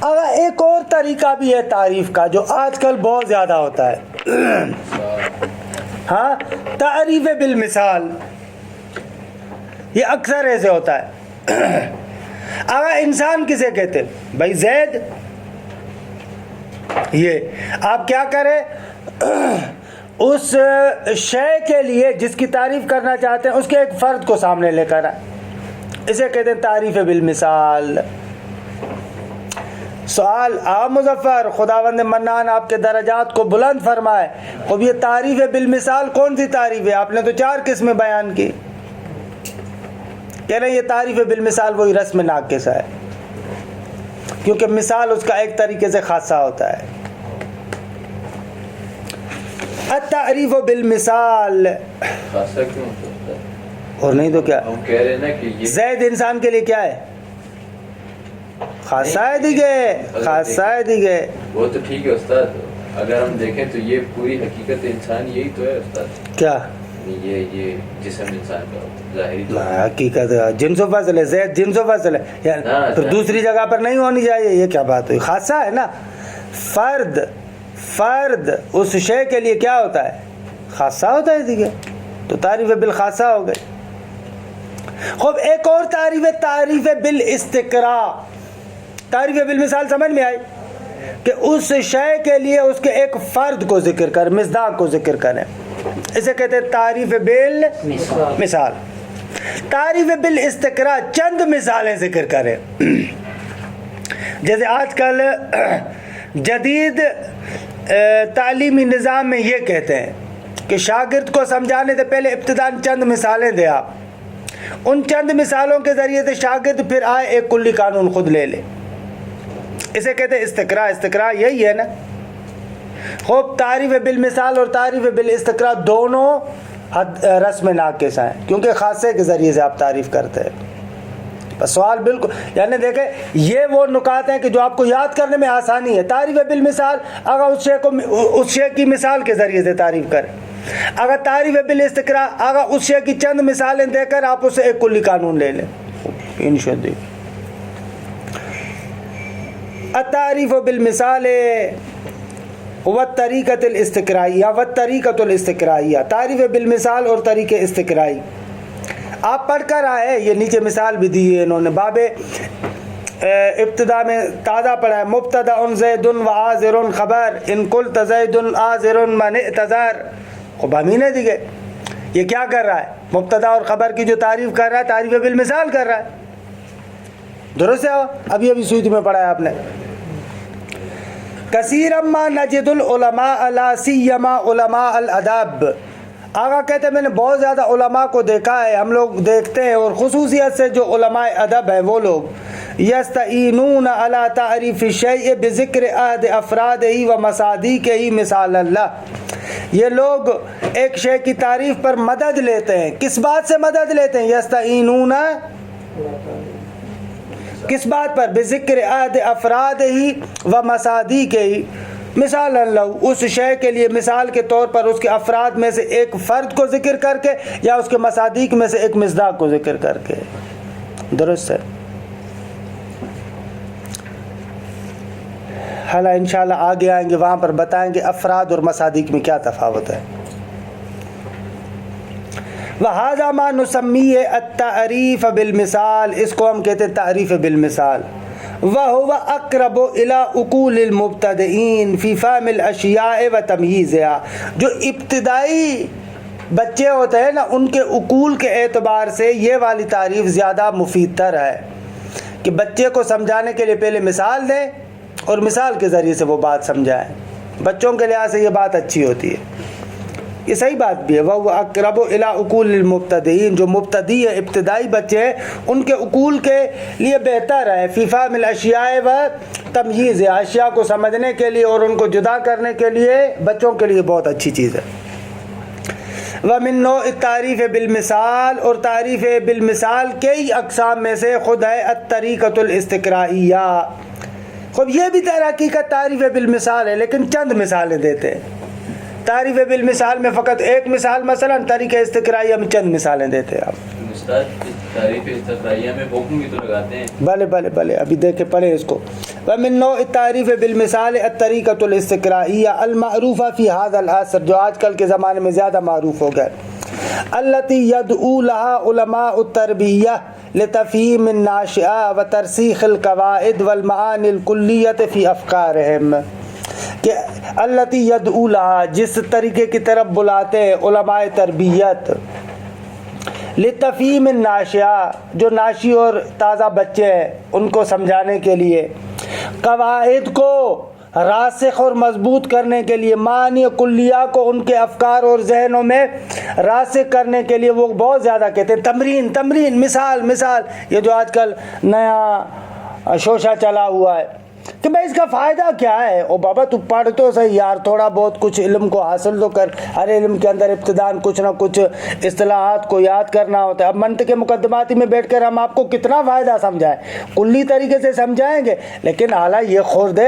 اگر ایک اور طریقہ بھی ہے تعریف کا جو آج کل بہت زیادہ ہوتا ہے، ہاں، تعریف بالمثال. یہ اکثر ایسے ہوتا ہے. اگر انسان کسے کہتے ہیں؟ بھائی زید. یہ آپ کیا کریں، اس شے کے لیے جس کی تعریف کرنا چاہتے ہیں اس کے ایک فرد کو سامنے لے کر آئیں، اسے کہتے ہیں تعریف بالمثال. سوال، مظفر خداوند منان آپ کے درجات کو بلند فرمائے، اب یہ تعریف بالمثال کون سی تعریف ہے؟ آپ نے تو 4 قسمیں بیان کی. کہہ رہے ہیں یہ تعریف بالمثال وہی رسم ناقص ہے، کیونکہ مثال اس کا ایک طریقے سے خاصہ ہوتا ہے. التعریف بالمثال خاصہ کیوں ہوتا ہے؟ اور نہیں تو کیا؟ ہم کہہ رہے ہیں نا کہ یہ زید انسان کے لیے کیا ہے؟ خاصہ ہے دیگے، خاصہ ہے دیگے. وہ تو ٹھیک ہے استاد، اگر ہم دیکھیں تو یہ پوری حقیقت انسان یہی تو ہے استاد. کیا یہ جسم انسان کا ظاہری تو حقیقت جنس و فضل ہے، زید جنس و فضل ہے، یعنی پھر دوسری جگہ پر نہیں ہونی چاہیے. یہ کیا بات ہوئی؟ خاصہ ہے نا. فرد اس شے کے لیے کیا ہوتا ہے؟ خاصہ ہوتا ہے دیگه، تو تعریف بالخاصہ ہو گئی. خوب ایک اور تعریف ہے تعریف بالاستقراء. تعریف بالمثال سمجھ میں آئی کہ اس شے کے لیے اس کے ایک فرد کو ذکر کر، مصداق کو ذکر کریں، اسے کہتے ہیں تعریف بالمثال. تعریف بالاستقراء چند مثالیں ذکر کریں. جیسے آج کل جدید تعلیمی نظام میں یہ کہتے ہیں کہ شاگرد کو سمجھانے سے پہلے ابتداً چند مثالیں دے آپ، ان چند مثالوں کے ذریعے سے شاگرد پھر آئے ایک کلی قانون خود لے لے. اسے کہتے ہیں استقراء. استقراء یہی ہے نا. خوب تعریف بالمثال اور تعریف بالاستقراء دونوں رسم ناقص ہیں، کیونکہ خاصے کے ذریعے سے آپ تعریف کرتے ہیں. بس سوال بالکل، یعنی دیکھیں یہ وہ نکات ہیں کہ جو آپ کو یاد کرنے میں آسانی ہے. تعریف بالمثال اگر اس شے کی مثال کے ذریعے سے تعریف کریں. اگر تعریف بالاستقراء اگر اس شے کی چند مثالیں دے کر آپ اسے ایک کلی قانون لے لیں. انشاءاللہ التعریف بالمثال والطریقۃ الاستقرائیہ والطریقۃ الاستقرائیہ. تعریف بالمثال اور طریقہ استقرائی آپ پڑھ کر آئے. یہ نیچے مثال بھی دی ہے انہوں نے، باب ابتدا میں تازہ پڑھا ہے. مبتدا زید و عاذر خبر ان قلت زید عاذر من اعتذر. خب امین دی گئے. یہ کیا کر رہا ہے؟ مبتدا اور خبر کی جو تعریف کر رہا ہے تعریف بالمثال کر رہا ہے. درست ہے؟ ابھی سوئی میں پڑھا ہے آپ نے. کثیر ما نجد العلماء لا سیما علماء الادب. آگا کہتے ہیں میں نے بہت زیادہ علماء کو دیکھا ہے، ہم لوگ دیکھتے ہیں، اور خصوصیت سے جو علماء ادب ہیں وہ لوگ یستعینون علی تعریف الشیء بذکر عہد افرادہ و مصادیقہ مثال اللہ. یہ لوگ ایک شے کی تعریف پر مدد لیتے ہیں. کس بات سے مدد لیتے ہیں؟ یستعینون، کس بات پر؟ بذکر عہد افراد ہی و مصادیق ہی. مثال اللہ، اس شے کے لیے مثال کے طور پر اس کے افراد میں سے ایک فرد کو ذکر کر کے یا اس کے مصادیق میں سے ایک مصداق کو ذکر کر کے. درست ہے. حالا انشاءاللہ آگے آئیں گے، وہاں پر بتائیں گے افراد اور مصادیق میں کیا تفاوت ہے. وَهَذَا مَا نُسَمِّيهِ التَّعْرِيفَ بِالْمِثَال، اس کو ہم کہتے ہیں تعریف بالمثال. وَهُوَ أَقْرَبُ إِلَىٰ عُقُولِ الْمُبْتَدِئِينَ فِي فَهْمِ الْأَشْيَاءِ وَتَمْيِيزِهَا. جو ابتدائی بچے ہوتے ہیں نا، ان کے عقول کے اعتبار سے یہ والی تعریف زیادہ مفید تر ہے کہ بچے کو سمجھانے کے لیے پہلے مثال دیں اور مثال کے ذریعے سے وہ بات سمجھائیں. بچوں کے لحاظ سے یہ بات اچھی ہوتی ہے، یہ صحیح بات بھی ہے. وہ اقرب الی عقول المبتدئین، جو مبتدی ہے، ابتدائی بچے ہیں، ان کے عقول کے لیے بہتر ہے. فی فہم الاشیاء و تمییز، اشیاء کو سمجھنے کے لیے اور ان کو جدا کرنے کے لیے بچوں کے لیے بہت اچھی چیز ہے. ومن نوع تعریف بالمثال، اور تعریف بالمثال کئی اقسام میں سے خود ہے الطریقۃ الاستقرائیہ. خب یہ بھی حقیقت تعریف بالمثال ہے، لیکن چند مثالیں دیتے ہیں. تعریف بالمثال میں فقط ایک مثال، مثلا طریقہ استقرائیہ میں چند مثالیں دیتے ہیں. آپ تعریف استقرائیہ میں حکم بھی تو لگاتے ہیں. بھلے ابھی دیکھیں پڑھیں اس کو. ومن نوع التعریف بالمثال الطریقۃ الاستقرائیہ المعروفہ فی هذا العصر، جو آج کل کے زمانے میں زیادہ معروف ہو گئے. التي يدعو لها علماء التربیہ لتفہیم الناشئہ وترسیخ القواعد والمعانی الکلیۃ فی افکارہم. کہ التي يدعو لها، جس طریقے کی طرف بلاتے ہیں علماء تربیت، لتفہیم الناشئہ، جو ناشی اور تازہ بچے ہیں ان کو سمجھانے کے لیے، قواعد کو راسخ اور مضبوط کرنے کے لیے، معنی کلیہ کو ان کے افکار اور ذہنوں میں راسخ کرنے کے لیے. وہ بہت زیادہ کہتے ہیں تمرین، مثال. یہ جو آج کل نیا شوشہ چلا ہوا ہے کہ بھائی اس کا فائدہ کیا ہے؟ او بابا تو پڑھ تو صحیح یار، تھوڑا بہت کچھ علم کو حاصل تو کر. ہر علم کے اندر ابتداءً کچھ نہ کچھ اصطلاحات کو یاد کرنا ہوتا ہے. اب منطق مقدماتی میں بیٹھ کر ہم آپ کو کتنا فائدہ سمجھائیں، کلی طریقے سے سمجھائیں گے، لیکن اعلیٰ یہ خورد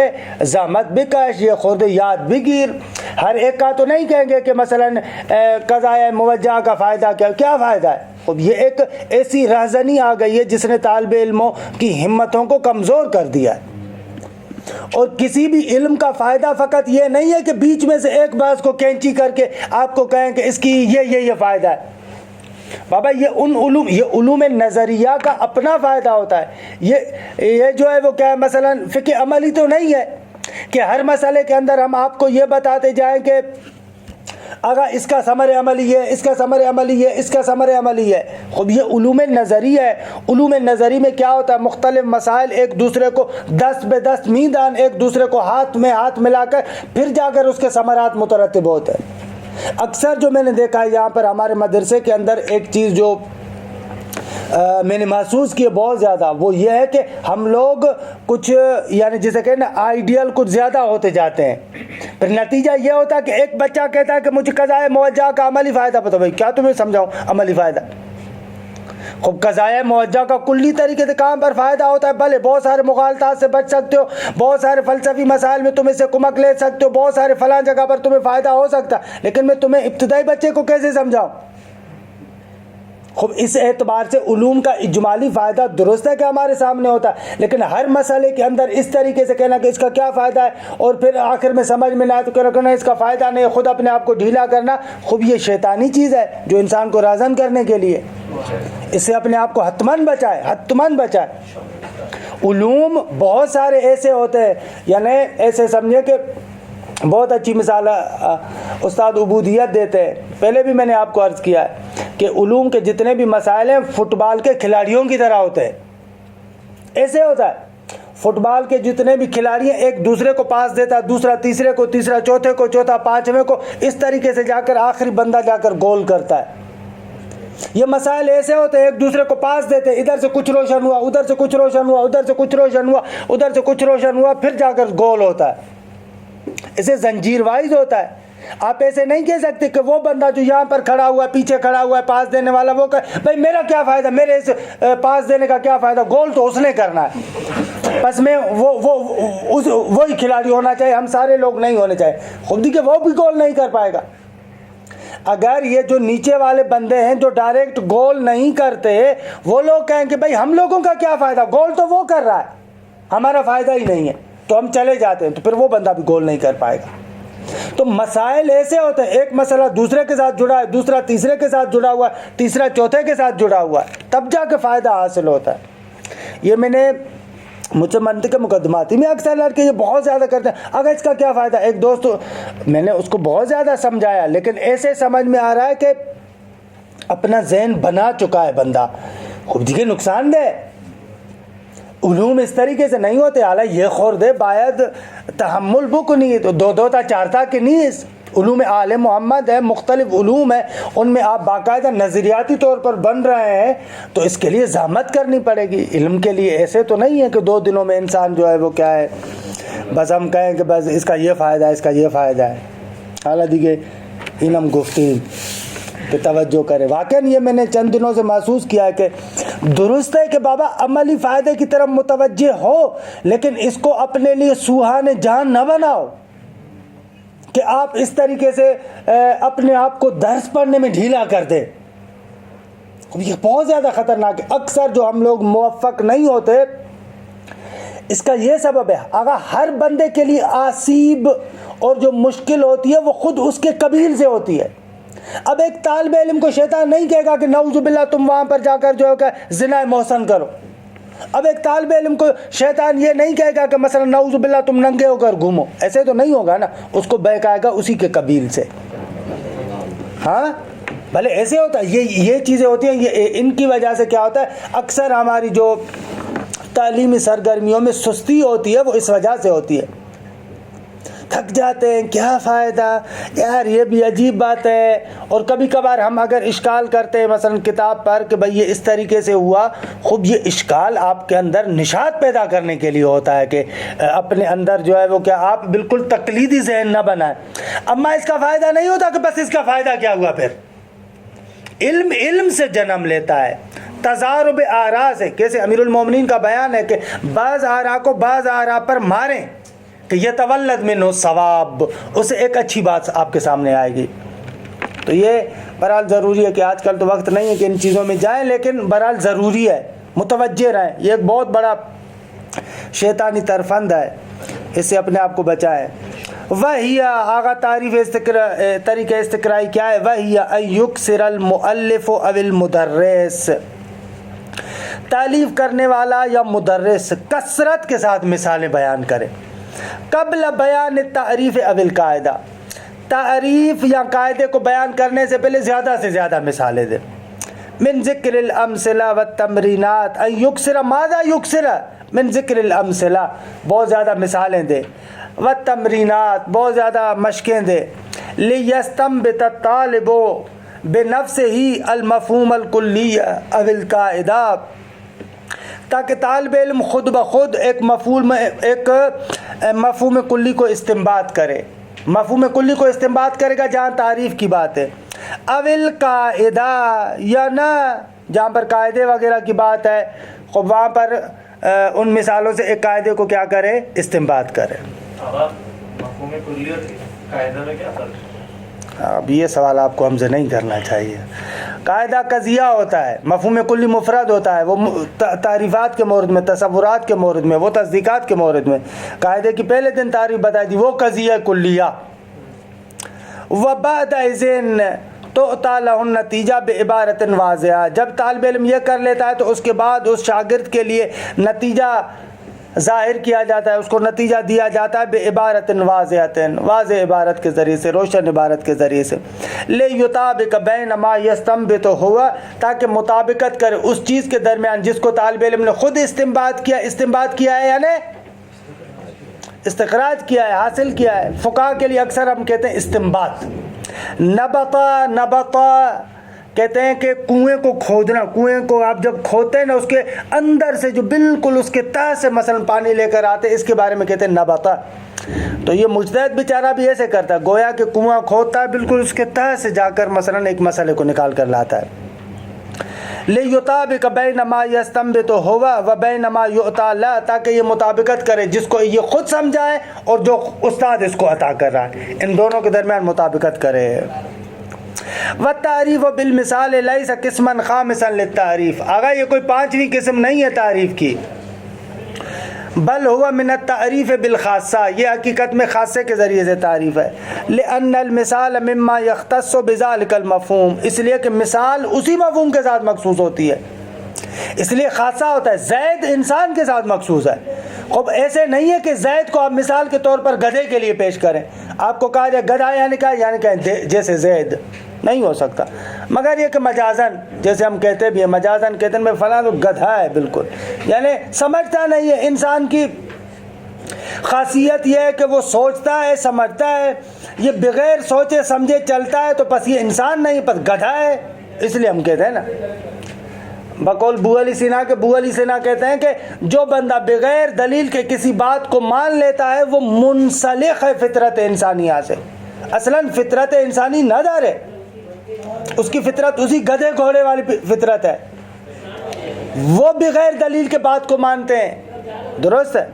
زحمت بھی کش، یہ خورد یاد بھی گیر. ہر ایک کا تو نہیں کہیں گے کہ مثلا قضائے موجہ کا فائدہ کیا فائدہ ہے. اب یہ ایک ایسی رہزنی آ گئی ہے جس نے طالب علموں کی ہمتوں کو کمزور کر دیا ہے. اور کسی بھی علم کا فائدہ فقط یہ نہیں ہے کہ بیچ میں سے ایک بات کو کینچی کر کے آپ کو کہیں کہ اس کی یہ فائدہ ہے. بابا یہ علوم نظریہ کا اپنا فائدہ ہوتا ہے. یہ جو ہے وہ کیا ہے، مثلا فقہ عملی تو نہیں ہے کہ ہر مسئلے کے اندر ہم آپ کو یہ بتاتے جائیں کہ اگر اس کا ثمر عملی ہے، اس کا ثمر عملی ہے، اس کا ثمر عملی ہے. خب یہ علوم نظری ہے. علوم نظری میں کیا ہوتا ہے؟ مختلف مسائل ایک دوسرے کو دست بے دست میدان، ایک دوسرے کو ہاتھ میں ہاتھ ملا کر پھر جا کر اس کے ثمرات مترتب ہوتے ہیں. اکثر جو میں نے دیکھا ہے یہاں پر ہمارے مدرسے کے اندر ایک چیز جو میں نے محسوس کی بہت زیادہ، وہ یہ ہے کہ ہم لوگ کچھ یعنی جسے کہیں نا آئیڈیل کچھ زیادہ ہوتے جاتے ہیں. پھر نتیجہ یہ ہوتا ہے کہ ایک بچہ کہتا ہے کہ مجھے قضائے موجہ کا عملی فائدہ پتہ. بھائی کیا تمہیں سمجھاؤں عملی فائدہ؟ خوب قضائے موجہ کا کلی طریقے سے کام پر فائدہ ہوتا ہے. بھلے بہت سارے مغالطات سے بچ سکتے ہو، بہت سارے فلسفی مسائل میں تم اس سے کمک لے سکتے ہو، بہت سارے فلاں جگہ پر تمہیں فائدہ ہو سکتا ہے، لیکن میں تمہیں ابتدائی بچے کو کیسے سمجھاؤں؟ خوب اس اعتبار سے علوم کا اجمالی فائدہ درست ہے کہ ہمارے سامنے ہوتا ہے، لیکن ہر مسئلے کے اندر اس طریقے سے کہنا کہ اس کا کیا فائدہ ہے اور پھر آخر میں سمجھ میں نہ آئے تو کہنا اس کا فائدہ نہیں، خود اپنے آپ کو ڈھیلا کرنا، خوب یہ شیطانی چیز ہے جو انسان کو راضن کرنے کے لیے. اس سے اپنے آپ کو حتمن بچائے. علوم بہت سارے ایسے ہوتے ہیں، یعنی ایسے سمجھے کہ بہت اچھی مثال استاد عبودیت دیتے ہیں. پہلے بھی میں نے آپ کو عرض کیا ہے کہ علوم کے جتنے بھی مسائل ہیں فٹ بال کے کھلاڑیوں کی طرح ہوتے ہیں. ایسے ہوتا ہے فٹ بال کے جتنے بھی کھلاڑی ہیں ایک دوسرے کو پاس دیتا ہے، دوسرا تیسرے کو، تیسرا چوتھے کو، چوتھا پانچویں کو، اس طریقے سے جا کر آخری بندہ جا کر گول کرتا ہے. یہ مسائل ایسے ہوتے ہیں ایک دوسرے کو پاس دیتے ہیں، ادھر سے کچھ روشن ہوا، ادھر سے کچھ روشن ہوا، ادھر سے کچھ روشن ہوا، ادھر سے کچھ روشن ہوا، پھر جا کر گول ہوتا ہے. اسے زنجیر وائز ہوتا ہے. آپ ایسے نہیں کہہ سکتے کہ وہ بندہ جو یہاں پر کھڑا ہوا ہے، پیچھے کھڑا ہوا ہے، پاس دینے والا، وہ کہ بھائی میرا کیا فائدہ، میرے اس پاس دینے کا کیا فائدہ، گول تو اس نے کرنا ہے، بس میں وہی کھلاڑی ہونا چاہیے، ہم سارے لوگ نہیں ہونے چاہیے. خود کہ وہ بھی گول نہیں کر پائے گا. اگر یہ جو نیچے والے بندے ہیں جو ڈائریکٹ گول نہیں کرتے، وہ لوگ کہیں کہ بھائی ہم لوگوں کا کیا فائدہ، گول تو وہ کر رہا ہے، ہمارا فائدہ ہی نہیں ہے، تو ہم چلے جاتے ہیں، تو پھر وہ بندہ بھی گول نہیں کر پائے گا. تو مسائل ایسے ہوتے ہیں، ایک مسئلہ دوسرے کے ساتھ جڑا ہے، دوسرا تیسرے کے ساتھ جڑا ہوا ہے، تیسرا چوتھے کے ساتھ جڑا ہوا ہے، تب جا کے فائدہ حاصل ہوتا ہے. یہ میں نے مجھ سے منطق مقدماتی میں اکثر لڑکے یہ بہت زیادہ کرتے ہیں، اگر اس کا کیا فائدہ. ایک دوست میں نے اس کو بہت زیادہ سمجھایا، لیکن ایسے سمجھ میں آ رہا ہے کہ اپنا ذہن بنا چکا ہے بندہ، خود کے نقصان دہ. علوم اس طریقے سے نہیں ہوتے، اعلیٰ یہ خورد باید تحمل بکنی، تو دو تا چار تا کہ نہیں. اس علوم آل محمد ہے، مختلف علوم ہے، ان میں آپ باقاعدہ نظریاتی طور پر بن رہے ہیں، تو اس کے لیے زحمت کرنی پڑے گی. علم کے لیے ایسے تو نہیں ہے کہ 2 دنوں میں انسان جو ہے وہ کیا ہے، بس ہم کہیں کہ بس اس کا یہ فائدہ ہے، اس کا یہ فائدہ ہے. حالانکہ دیکھیے علم گفتگو پہ توجہ کرے. واقعاً یہ میں نے چند دنوں سے محسوس کیا ہے کہ درست ہے کہ بابا عملی فائدے کی طرف متوجہ ہو، لیکن اس کو اپنے لیے سوہان جان نہ بناؤ کہ آپ اس طریقے سے اپنے آپ کو درس پڑھنے میں ڈھیلا کر دے. یہ بہت زیادہ خطرناک ہے. اکثر جو ہم لوگ موفق نہیں ہوتے، اس کا یہ سبب ہے، اگر ہر بندے کے لیے آسیب اور جو مشکل ہوتی ہے وہ خود اس کے قبیل سے ہوتی ہے. اب ایک طالب علم کو شیطان نہیں کہے گا کہ نعوذ باللہ تم وہاں پر جا کر جو ہے کہ زنا محسن کرو. اب ایک طالب علم کو شیطان یہ نہیں کہے گا کہ مثلا نعوذ باللہ تم ننگے ہو کر گھومو، ایسے تو نہیں ہوگا نا. اس کو بہکائے گا اسی کے قبیل سے. ہاں بھلے ایسے ہوتا ہے، یہ چیزیں ہوتی ہیں. یہ ان کی وجہ سے کیا ہوتا ہے، اکثر ہماری جو تعلیمی سرگرمیوں میں سستی ہوتی ہے وہ اس وجہ سے ہوتی ہے. تھک جاتے ہیں، کیا فائدہ یار، یہ بھی عجیب بات ہے. اور کبھی کبھار ہم اگر اشکال کرتے ہیں مثلا کتاب پر کہ بھئی یہ اس طریقے سے ہوا، خود یہ اشکال آپ کے اندر نشاط پیدا کرنے کے لیے ہوتا ہے کہ اپنے اندر جو ہے وہ کیا آپ بالکل تقلیدی ذہن نہ بنائیں. اما اس کا فائدہ نہیں ہوتا کہ بس اس کا فائدہ کیا ہوا. پھر علم سے جنم لیتا ہے، تضارب آراء سے. کیسے امیر المومنین کا بیان ہے کہ بعض آراء کو بعض آراء پر ماریں کہ یہ تولد منہ ثواب، اسے ایک اچھی بات آپ کے سامنے آئے گی. تو یہ بہرحال ضروری ہے کہ آج کل تو وقت نہیں ہے کہ ان چیزوں میں جائیں، لیکن بہرحال ضروری ہے متوجہ رہیں. یہ ایک بہت بڑا شیطانی ترفند ہے، اس سے اپنے آپ کو بچائیں. وہی آغا تعریف طریقہ استقرائی کیا ہے؟ وہی ان یکثر المؤلف او المدرس، تالیف کرنے والا یا مدرس کثرت کے ساتھ مثالیں بیان کرے. قبل بیان تعریف او القاعدہ، تعریف یا قاعدے کو بیان کرنے سے پہلے زیادہ سے زیادہ مثالیں دے. من ذکر الامثلہ والتمرینات، ان یکثر ماذا یکثر من ذکر الامثلہ، بہت زیادہ مثالیں دے، والتمرینات، بہت زیادہ مشقیں دے. لیستنبط الطالب بنفسه المفہوم الکلی او القاعدہ، تاکہ طالب علم خود بخود ایک مفہوم کلی کو استنباط کرے. مفہوم کلی کو استنباط کرے گا جہاں تعریف کی بات ہے. اول قاعدہ، یا نہ جہاں پر قاعدے وغیرہ کی بات ہے، خب وہاں پر ان مثالوں سے ایک قاعدے کو کیا کرے، استنباط کرے. مفہوم کلی اور قاعدہ میں کیا فرق ہے؟ اب یہ سوال آپ کو ہم سے نہیں کرنا چاہیے. قاعدہ قضیہ ہوتا ہے، مفہوم کلی مفرد ہوتا ہے، وہ تعریفات کے مورد میں، تصورات کے مورد میں، وہ تصدیقات کے مورد میں. قاعدے کی پہلے دن تعریف بتائی تھی، وہ قضیہ کلیہ. وبعد اذن تعطی لہ النتیجہ بعبارۃ واضحہ، جب طالب علم یہ کر لیتا ہے تو اس کے بعد اس شاگرد کے لیے نتیجہ ظاہر کیا جاتا ہے، اس کو نتیجہ دیا جاتا ہے بعبارۃ واضحۃ، واضح عبارت کے ذریعے سے، روشن عبارت کے ذریعے سے. لیطابق بین ما یستنبط ہوا، تاکہ مطابقت کرے اس چیز کے درمیان جس کو طالب علم نے خود استنباط کیا ہے، یعنی استخراج کیا ہے، حاصل کیا ہے. فقہاء کے لیے اکثر ہم کہتے ہیں استنباط. نبطا کہتے ہیں کہ کنویں کو کھودنا. کنویں کو آپ جب کھودتے ہیں نا، اس کے اندر سے جو بالکل اس کے تہ سے مثلا پانی لے کر آتے، اس کے بارے میں کہتے ہیں نبطا. تو یہ مجتہد بیچارہ بھی ایسے کرتا ہے، گویا کہ کنواں کھودتا ہے، بالکل اس کے تہ سے جا کر مثلا ایک مسئلے کو نکال کر لاتا ہے۔ لِيُطَابِقَ بَيْنَ مَا يَسْتَنبِطُ هُوَ وَبَيْنَ مَا يُعْطَى لَهُ، تاکہ یہ مطابقت کرے جس کو یہ خود سمجھائے اور جو استاد اس کو عطا کر رہا ہے، ان دونوں کے درمیان مطابقت کرے۔ وَالتَّعْرِيفُ بِالْمِثَالِ لَيْسَ قِسْمًا خَامِسًا لِلتَّعْرِيف، آگا یہ کوئی پانچویں قسم نہیں ہے تعریف کی، بل ہوا من التعریف بالخاصہ، یہ حقیقت میں خاصے کے ذریعے سے تعریف ہے۔ لأن المثال مما يختص بذلك المفہوم، اس لیے کہ مثال اسی مفہوم کے ساتھ مخصوص ہوتی ہے، اس لیے خاصہ ہوتا ہے۔ زید انسان کے ساتھ مخصوص ہے، اب ایسے نہیں ہے کہ زید کو آپ مثال کے طور پر گدھے کے لیے پیش کریں، آپ کو کہا جائے گدھا یعنی کہ جیسے زید، نہیں ہو سکتا، مگر یہ کہ مجازن، جیسے ہم کہتے بھی ہیں مجازن کہتے ہیں میں فلاں تو گدھا ہے، بالکل یعنی سمجھتا نہیں ہے۔ انسان کی خاصیت یہ ہے کہ وہ سوچتا ہے، سمجھتا ہے، یہ بغیر سوچے سمجھے چلتا ہے، تو پس یہ انسان نہیں، پس گدھا ہے، اس لیے ہم کہتے ہیں نا بقول ابو علی سینا کے، ابو علی سینا کہتے ہیں کہ جو بندہ بغیر دلیل کے کسی بات کو مان لیتا ہے وہ منسلخ ہے فطرت انسانیہ سے، اصلاً فطرت انسانی نادر ہے، اس کی فطرت اسی گدھے گھوڑے والی فطرت ہے، وہ بغیر دلیل کے بات کو مانتے ہیں، درست ہے؟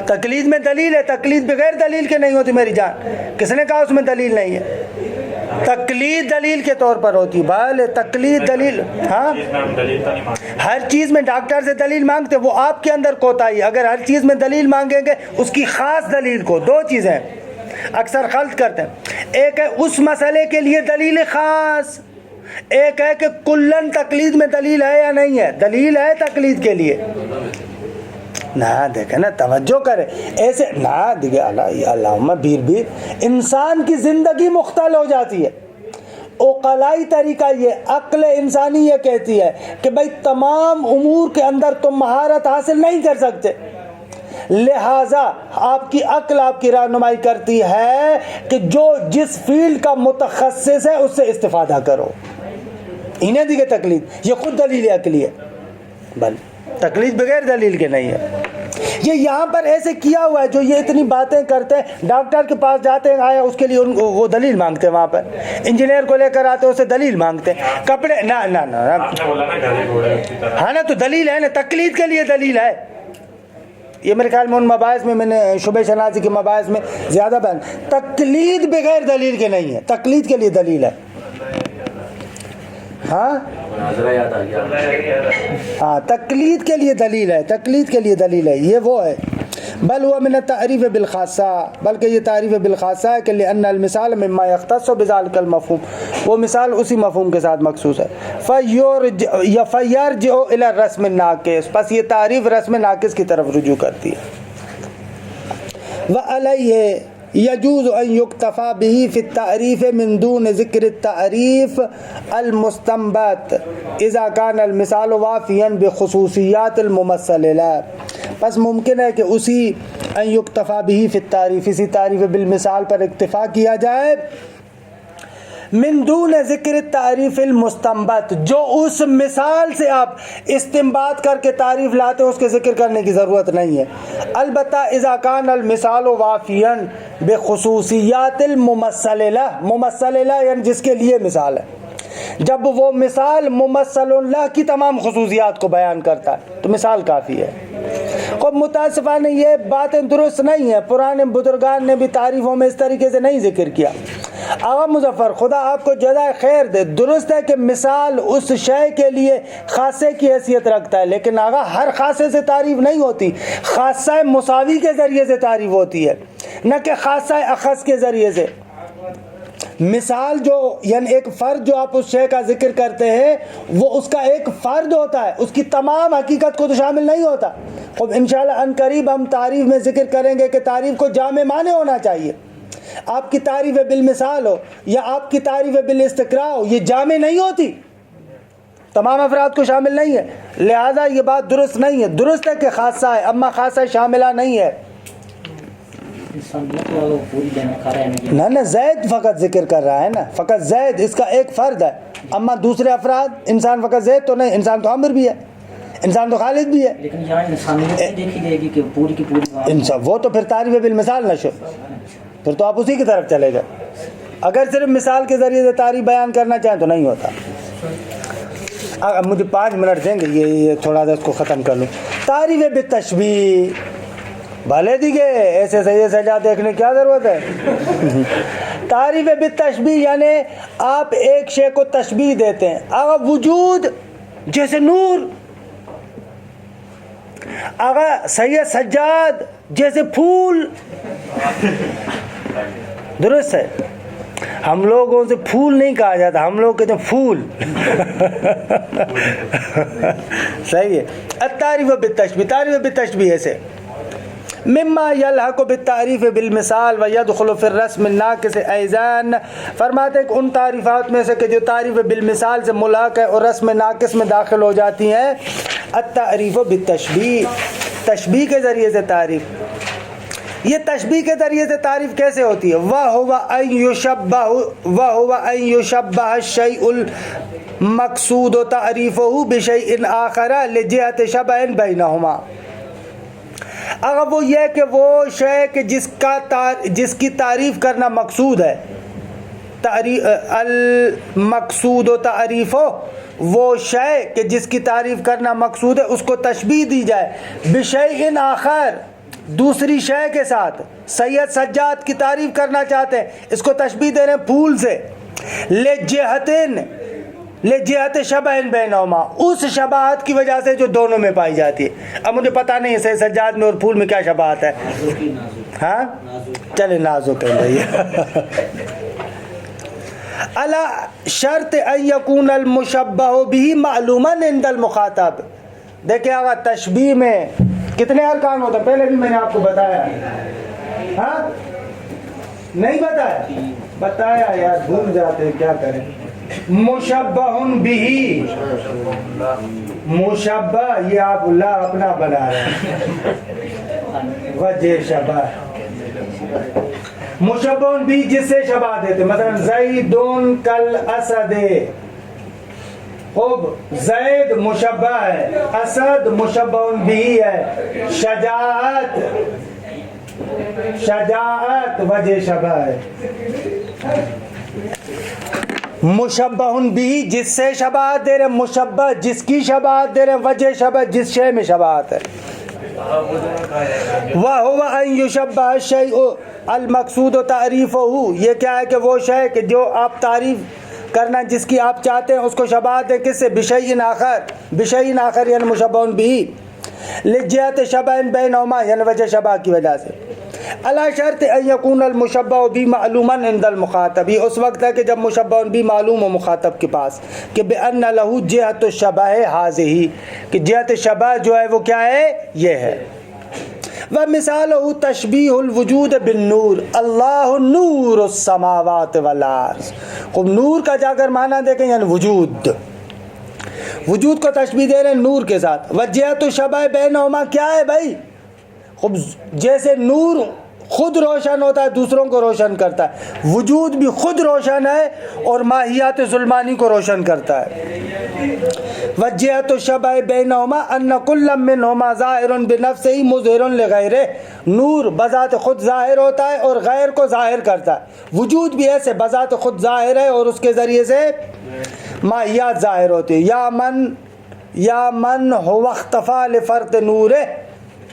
تقلید میں دلیل ہے، تقلید بغیر دلیل کے نہیں ہوتی میری جان، کس نے کہا اس میں دلیل نہیں ہے؟ تقلید دلیل کے طور پر ہوتی ہے، بھلے تقلید دلیل، ہاں ہر چیز میں ڈاکٹر سے دلیل مانگتے، وہ آپ کے اندر کوتاہی، اگر ہر چیز میں دلیل مانگیں گے اس کی خاص دلیل کو، دو چیزیں اکثر خلط کرتے ہیں، ایک ہے اس مسئلے کے لیے دلیل خاص، ایک ہے کہ کلن تقلید میں دلیل ہے یا نہیں ہے، دلیل ہے تقلید کے لیے، نہ دیکھیں نا توجہ کرے ایسے نہ دیکھیں، اللہم بیر انسان کی زندگی مختل ہو جاتی ہے، عقلائی طریقہ یہ، عقل انسانی یہ کہتی ہے کہ بھائی تمام امور کے اندر تم مہارت حاصل نہیں کر سکتے، لہٰذا آپ کی عقل آپ کی رہنمائی کرتی ہے کہ جو جس فیلڈ کا متخصص ہے اس سے استفادہ کرو، انہیں دیکھے تقلید، یہ خود دلیل عقلی ہے، بل تقلید بغیر دلیل کے نہیں ہے۔ یہ یہاں پر ایسے کیا ہوا ہے، جو یہ اتنی باتیں کرتے ہیں، ڈاکٹر کے پاس جاتے ہیں آیا اس کے لیے وہ دلیل مانگتے ہیں، وہاں پر انجینئر کو لے کر آتے ہیں اسے دلیل مانگتے ہیں، کپڑے نہ ہاں نا، تو دلیل ہے نا، تقلید کے لیے دلیل ہے، یہ میرے خیال میں ان مباحث میں نے شبہ شناسی کے مباحث میں زیادہ بیان، تقلید بغیر دلیل کے نہیں ہے، تقلید کے لیے دلیل ہے، ہاں تقلید کے لیے دلیل ہے، تقلید کے لیے دلیل ہے، یہ وہ ہے۔ بل ہوا من التعریف بالخاصہ، بلکہ یہ تعریف بالخاصہ ہے کہ لأن المثال مما يختص بذلك المفہوم، وہ مثال اسی مفہوم کے ساتھ مخصوص ہے، فیرجع الى الرسم الناقص، پس یہ تعریف رسم ناقص کی طرف رجوع کرتی ہے۔ وعلیہ یجوز ان یکتفا به فی التعریف من دون ذکر التعریف المستنبط اذا کان المثال وافیا بخصوصیات الممثل له، پس ممکن ہے کہ اسی ان یکتفا به فی التعریف، اسی تعریف بالمثال پر اکتفا کیا جائے، من دون ذکر التعریف المستنبط، جو اس مثال سے آپ استنباط کر کے تعریف لاتے ہیں اس کے ذکر کرنے کی ضرورت نہیں ہے، البتہ اذا کان المثال وافیا بخصوصیات الممثل له، ممثل له یعنی جس کے لیے مثال ہے، جب وہ مثال ممثل له کی تمام خصوصیات کو بیان کرتا ہے تو مثال کافی ہے۔ خب متاسفانہ یہ باتیں درست نہیں ہیں، پرانے بزرگان نے بھی تعریفوں میں اس طریقے سے نہیں ذکر کیا۔ آغا مظفر خدا آپ کو جزائے خیر دے، درست ہے کہ مثال اس شے کے لیے خاصے کی حیثیت رکھتا ہے، لیکن آغا ہر خاصے سے تعریف نہیں ہوتی، خاصہ مساوی کے ذریعے سے تعریف ہوتی ہے، نہ کہ خاصہ اخص کے ذریعے سے۔ مثال جو یعنی ایک فرد جو آپ اس شے کا ذکر کرتے ہیں وہ اس کا ایک فرد ہوتا ہے، اس کی تمام حقیقت کو تو شامل نہیں ہوتا۔ خب انشاءاللہ ان قریب ہم تعریف میں ذکر کریں گے کہ تعریف کو جامع معنی ہونا چاہیے، آپ کی تعریف بالمثال ہو یا آپ کی تعریف بالاستقراء ہو، یہ جامع نہیں ہوتی، تمام افراد کو شامل نہیں ہے، لہذا یہ بات درست نہیں ہے۔ درست ہے کہ خاصہ ہے، اما خاصہ شاملہ نہیں ہے، نہ زید فقط ذکر کر رہا ہے نا، فقط زید اس کا ایک فرد ہے، اما دوسرے افراد انسان فقط زید تو نہیں، انسان تو عمر بھی ہے، انسان تو خالق بھی ہے، لیکن یہاں انسانیت نہیں دیکھی جائے گی کہ پوری کی پوری بات انسان وہ تو پھر تعریف بالمثال نہ شو، پھر تو آپ اسی کی طرف چلے گئے. اگر صرف مثال کے ذریعے سے تعریف بیان کرنا چاہیں تو نہیں ہوتا. اب مجھے 5 منٹ دیں گے، یہ تھوڑا سا اس کو ختم کر لوں. تعریف بالتشبیہ بھلے دیگے ایسے سید سجا دیکھنے کیا ضرورت ہے. تعریف بالتشبیہ یعنی آپ ایک شے کو تشبیہ دیتے ہیں. اگر وجود جیسے نور، اگر سید سجاد جیسے پھول. درست ہے، ہم لوگوں سے پھول نہیں کہا جاتا، ہم لوگ کہتے ہیں پھول. صحیح ہے. التعریف بالتشبیہ، تعریف بالتشبیہ ایسے مما یلحق بالتعریف بالمثال ویدخل فی الرسم الناقص ایضاً. فرماتے ہیں کہ ان تعریفات میں سے کہ جو تعریف بالمثال سے ملحق ہے اور رسم ناقص میں داخل ہو جاتی ہیں. التعریف بالتشبیہ، تشبیہ کے ذریعے سے تعریف. یہ تشبیہ کے ذریعے سے تعریف کیسے ہوتی ہے؟ وَهُوَ أَن يُشَبَّهَ الشَّيْءُ الْمَقْصُودُ تَعْرِيفُهُ بِشَيْءٍ آخَرَ لِجِهَةِ شَبَهٍ بَيْنَهُمَا. اگر وہ یہ کہ وہ شے کہ جس کی تعریف کرنا مقصود ہے، المقصود و تعریف ہو، وہ شے کہ جس کی تعریف کرنا مقصود ہے اس کو تشبیہ دی جائے. بشیء آخر، دوسری شے کے ساتھ. سید سجاد کی تعریف کرنا چاہتے ہیں، اس کو تشبیہ دے رہے ہیں پھول سے. لجہت شبہ بینہما، اس شباہت کی وجہ سے جو دونوں میں پائی جاتی ہے. اب مجھے پتہ نہیں ہے سید سجاد میں اور پھول میں کیا شباہت ہے. ہاں چلے نازک ہے بھائی. علی شرط ان یکون المشبہ به معلوما عند المخاطب. دیکھیں اگر تشبیہ میں کتنے ارکان ہوتے ہیں؟ پہلے بھی میں نے آپ کو بتایا. ہاں نہیں بتایا یار، بھول جاتے ہیں، کیا کریں. مشبہ بھی، مشبہ یہ آپ اللہ اپنا بنا رہے ہیں. وجہ شبہ، مشبہ بھی جس سے شبہ دیتے. مثلا زیدون کل اسد، خوب زید مشبہ ہے، اسد مشبہ بھی ہے. شجاعت وجہ شبہ ہے. مشبہ بھی جس سے شباہت دے رہے، مشبہ جس کی شباہت دے رہے، وجہ شبہ جس شے میں شباہت ہے. وَهُوَ أَن يُشَبَّهَ الشَّيْءُ الْمَقْصُودُ تَعْرِيفُهُ، یہ کیا ہے کہ وہ شے کہ جو آپ تعریف کرنا جس کی آپ چاہتے ہیں اس کو شباہت ہے کس سے؟ بشیء آخر، بشیء آخر یعنی مشبہ بھی. لجہت شبہ بینہما یعنی وجہ شبہ کی وجہ سے. علی شرط ان یکون المشبہ بھی معلوما عند المخاطب، یہ اس وقت ہے کہ جب مشبہ بھی معلوم ہو مخاطب کے پاس، کہ بان لہ جہت الشبہ ہذہ، کہ جہت شبہ جو ہے وہ کیا ہے؟ یہ ہے. ومثالہ تشبیہ الوجود بالنور، اللہ نور السماوات والارض. خوب نور کا جا کر معنی دیکھیں یعنی وجود، وجود کو تشبیہ دے رہے ہیں نور کے ساتھ. وجہت الشبہ بینہما کیا ہے بھائی؟ خوب جیسے نور خود روشن ہوتا ہے دوسروں کو روشن کرتا ہے، وجود بھی خود روشن ہے اور ماہیات ظلمانی کو روشن کرتا ہے. وجہت الشبہ بینہما ان کل منہما ظاہر بنفسہ مظہر لغیرہ، نور بذات خود ظاہر ہوتا ہے اور غیر کو ظاہر کرتا ہے. وجود بھی ایسے بذات خود ظاہر ہے اور اس کے ذریعے سے ماہیات ظاہر ہوتی ہے. یا من هو اختفى لفرط نورہ،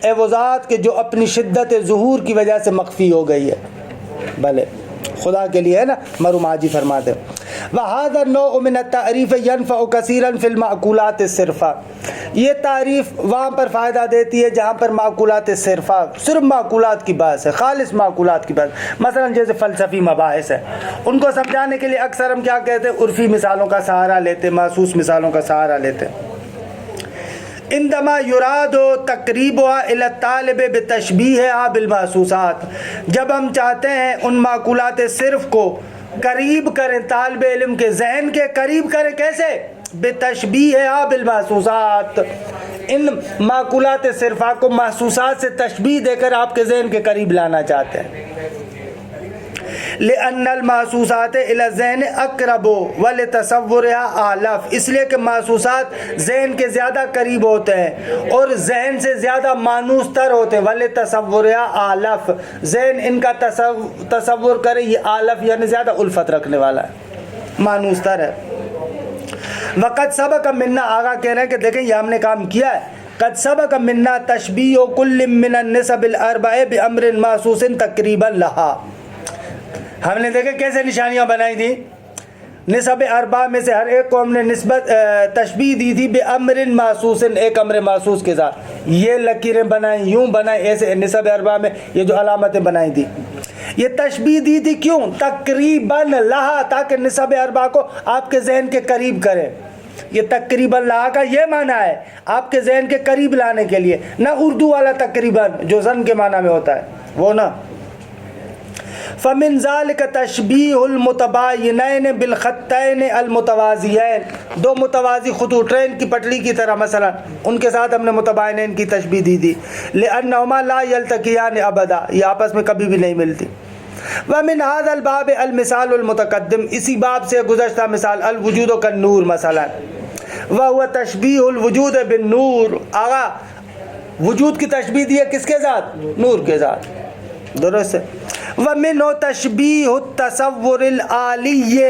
اے وہ ذات کہ جو اپنی شدت ظہور کی وجہ سے مخفی ہو گئی ہے. بھلے خدا کے لیے ہے نا، مرماجی فرماتے ہیں. وَهَذَا النَّوْعُ مِنَ التَّعْرِيفِ يَنْفَعُ كَثِيرًا فِي الْمَعْقُولَاتِ الصِّرْفَةِ، یہ تعریف وہاں پر فائدہ دیتی ہے جہاں پر معقولات صرفہ، صرف معقولات کی بات ہے، خالص معقولات کی بات. مثلا جیسے فلسفی مباحث ہے، ان کو سمجھانے کے لیے اکثر ہم کیا کہتے ہیں؟ عرفی مثالوں کا سہارا لیتے، محسوس مثالوں کا سہارا لیتے. عندما یراد تقریبها الى الطالب بتشبیہها بالمحسوسات، جب ہم چاہتے ہیں ان معقولات صرف کو قریب کریں، طالب علم کے ذہن کے قریب کریں. کیسے؟ بتشبیہها بالمحسوسات، ان معقولات صرفہ کو محسوسات سے تشبیہ دے کر آپ کے ذہن کے قریب لانا چاہتے ہیں. لأن المحسوسات إلى الذہن اقرب ولتصورها آلف، اس لیے کہ محسوسات ذہن کے زیادہ قریب ہوتے ہیں اور ذہن سے زیادہ مانوس تر ہوتے ہیں. ولتصورها آلف، ذہن ان کا تصور کرے یہ آلف یعنی زیادہ الفت رکھنے والا ہے، مانوس تر ہے. وقت سبق منا، آگاہ کہہ رہے ہیں کہ دیکھیں یہ ہم نے کام کیا ہے. قد سبق منا تشبیہ کل من النسب الاربع بامر محسوس تقریبا لها، ہم نے دیکھے کیسے نشانیاں بنائی تھی. نسب اربع میں سے ہر ایک کو ہم نے نسبت تشبیہ دی تھی بامر محسوس، ایک امر محسوس کے ساتھ. یہ لکیریں بنائیں، یوں بنائیں، ایسے نسب اربع میں یہ جو علامتیں بنائی تھی یہ تشبیہ دی تھی. کیوں؟ تقریباً لہا، تاکہ نسب اربع کو آپ کے ذہن کے قریب کرے. یہ تقریباً لہا کا یہ معنی ہے آپ کے ذہن کے قریب لانے کے لیے، نہ اردو والا تقریباً جو زن کے معنی میں ہوتا ہے وہ نہ. فمن ذلك تشبیہ المتباینین بالخطین المتوازیین، دو متوازی خطوط ٹرین کی پٹری کی طرح مثلا ان کے ساتھ ہم نے متباینین کی تشبیہ دی تھی. لأنہما لا یلتقیان ابدا، یہ آپس میں کبھی بھی نہیں ملتی. ومن هذا الباب المثال المتقدم، اسی باب سے گزشتہ مثال الوجود کالنور مثلا، وهو تشبیہ الوجود بالنور، آغا وجود کی تشبیہ دی ہے کس کے ساتھ؟ نور کے ساتھ، درست ہے. ومنہ تشبیہ التصور العالی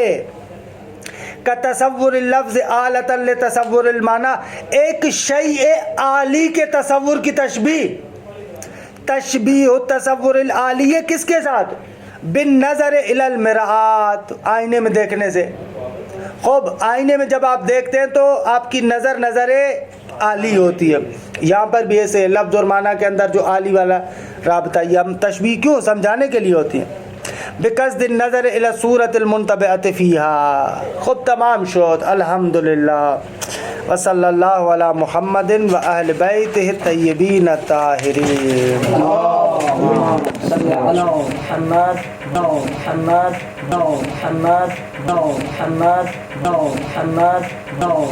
کا تصور اللفظ آلتا لتصور المعنی، ایک شیء عالی کے تصور کی تشبیہ. تشبیہ التصور العالی کس کے ساتھ؟ بالنظر الی المرآت، آئینے میں دیکھنے سے. خوب آئینے میں جب آپ دیکھتے ہیں تو آپ کی نظر عالی ہوتی ہے. یہاں پر بھی ایسے لفظ اور معنی کے اندر جو عالی والا رابطہ، یہ ہم تشبیہ کیوں سمجھانے کے لیے ہوتی ہیں. بقصد النظر الى الصورة المنطبعة فيها. خوب تمام شد. الحمدللہ وصلی اللہ علی محمد و اہل بیتہ الطیبین الطاہرین. صلی علی محمد محمد محمد محمد محمد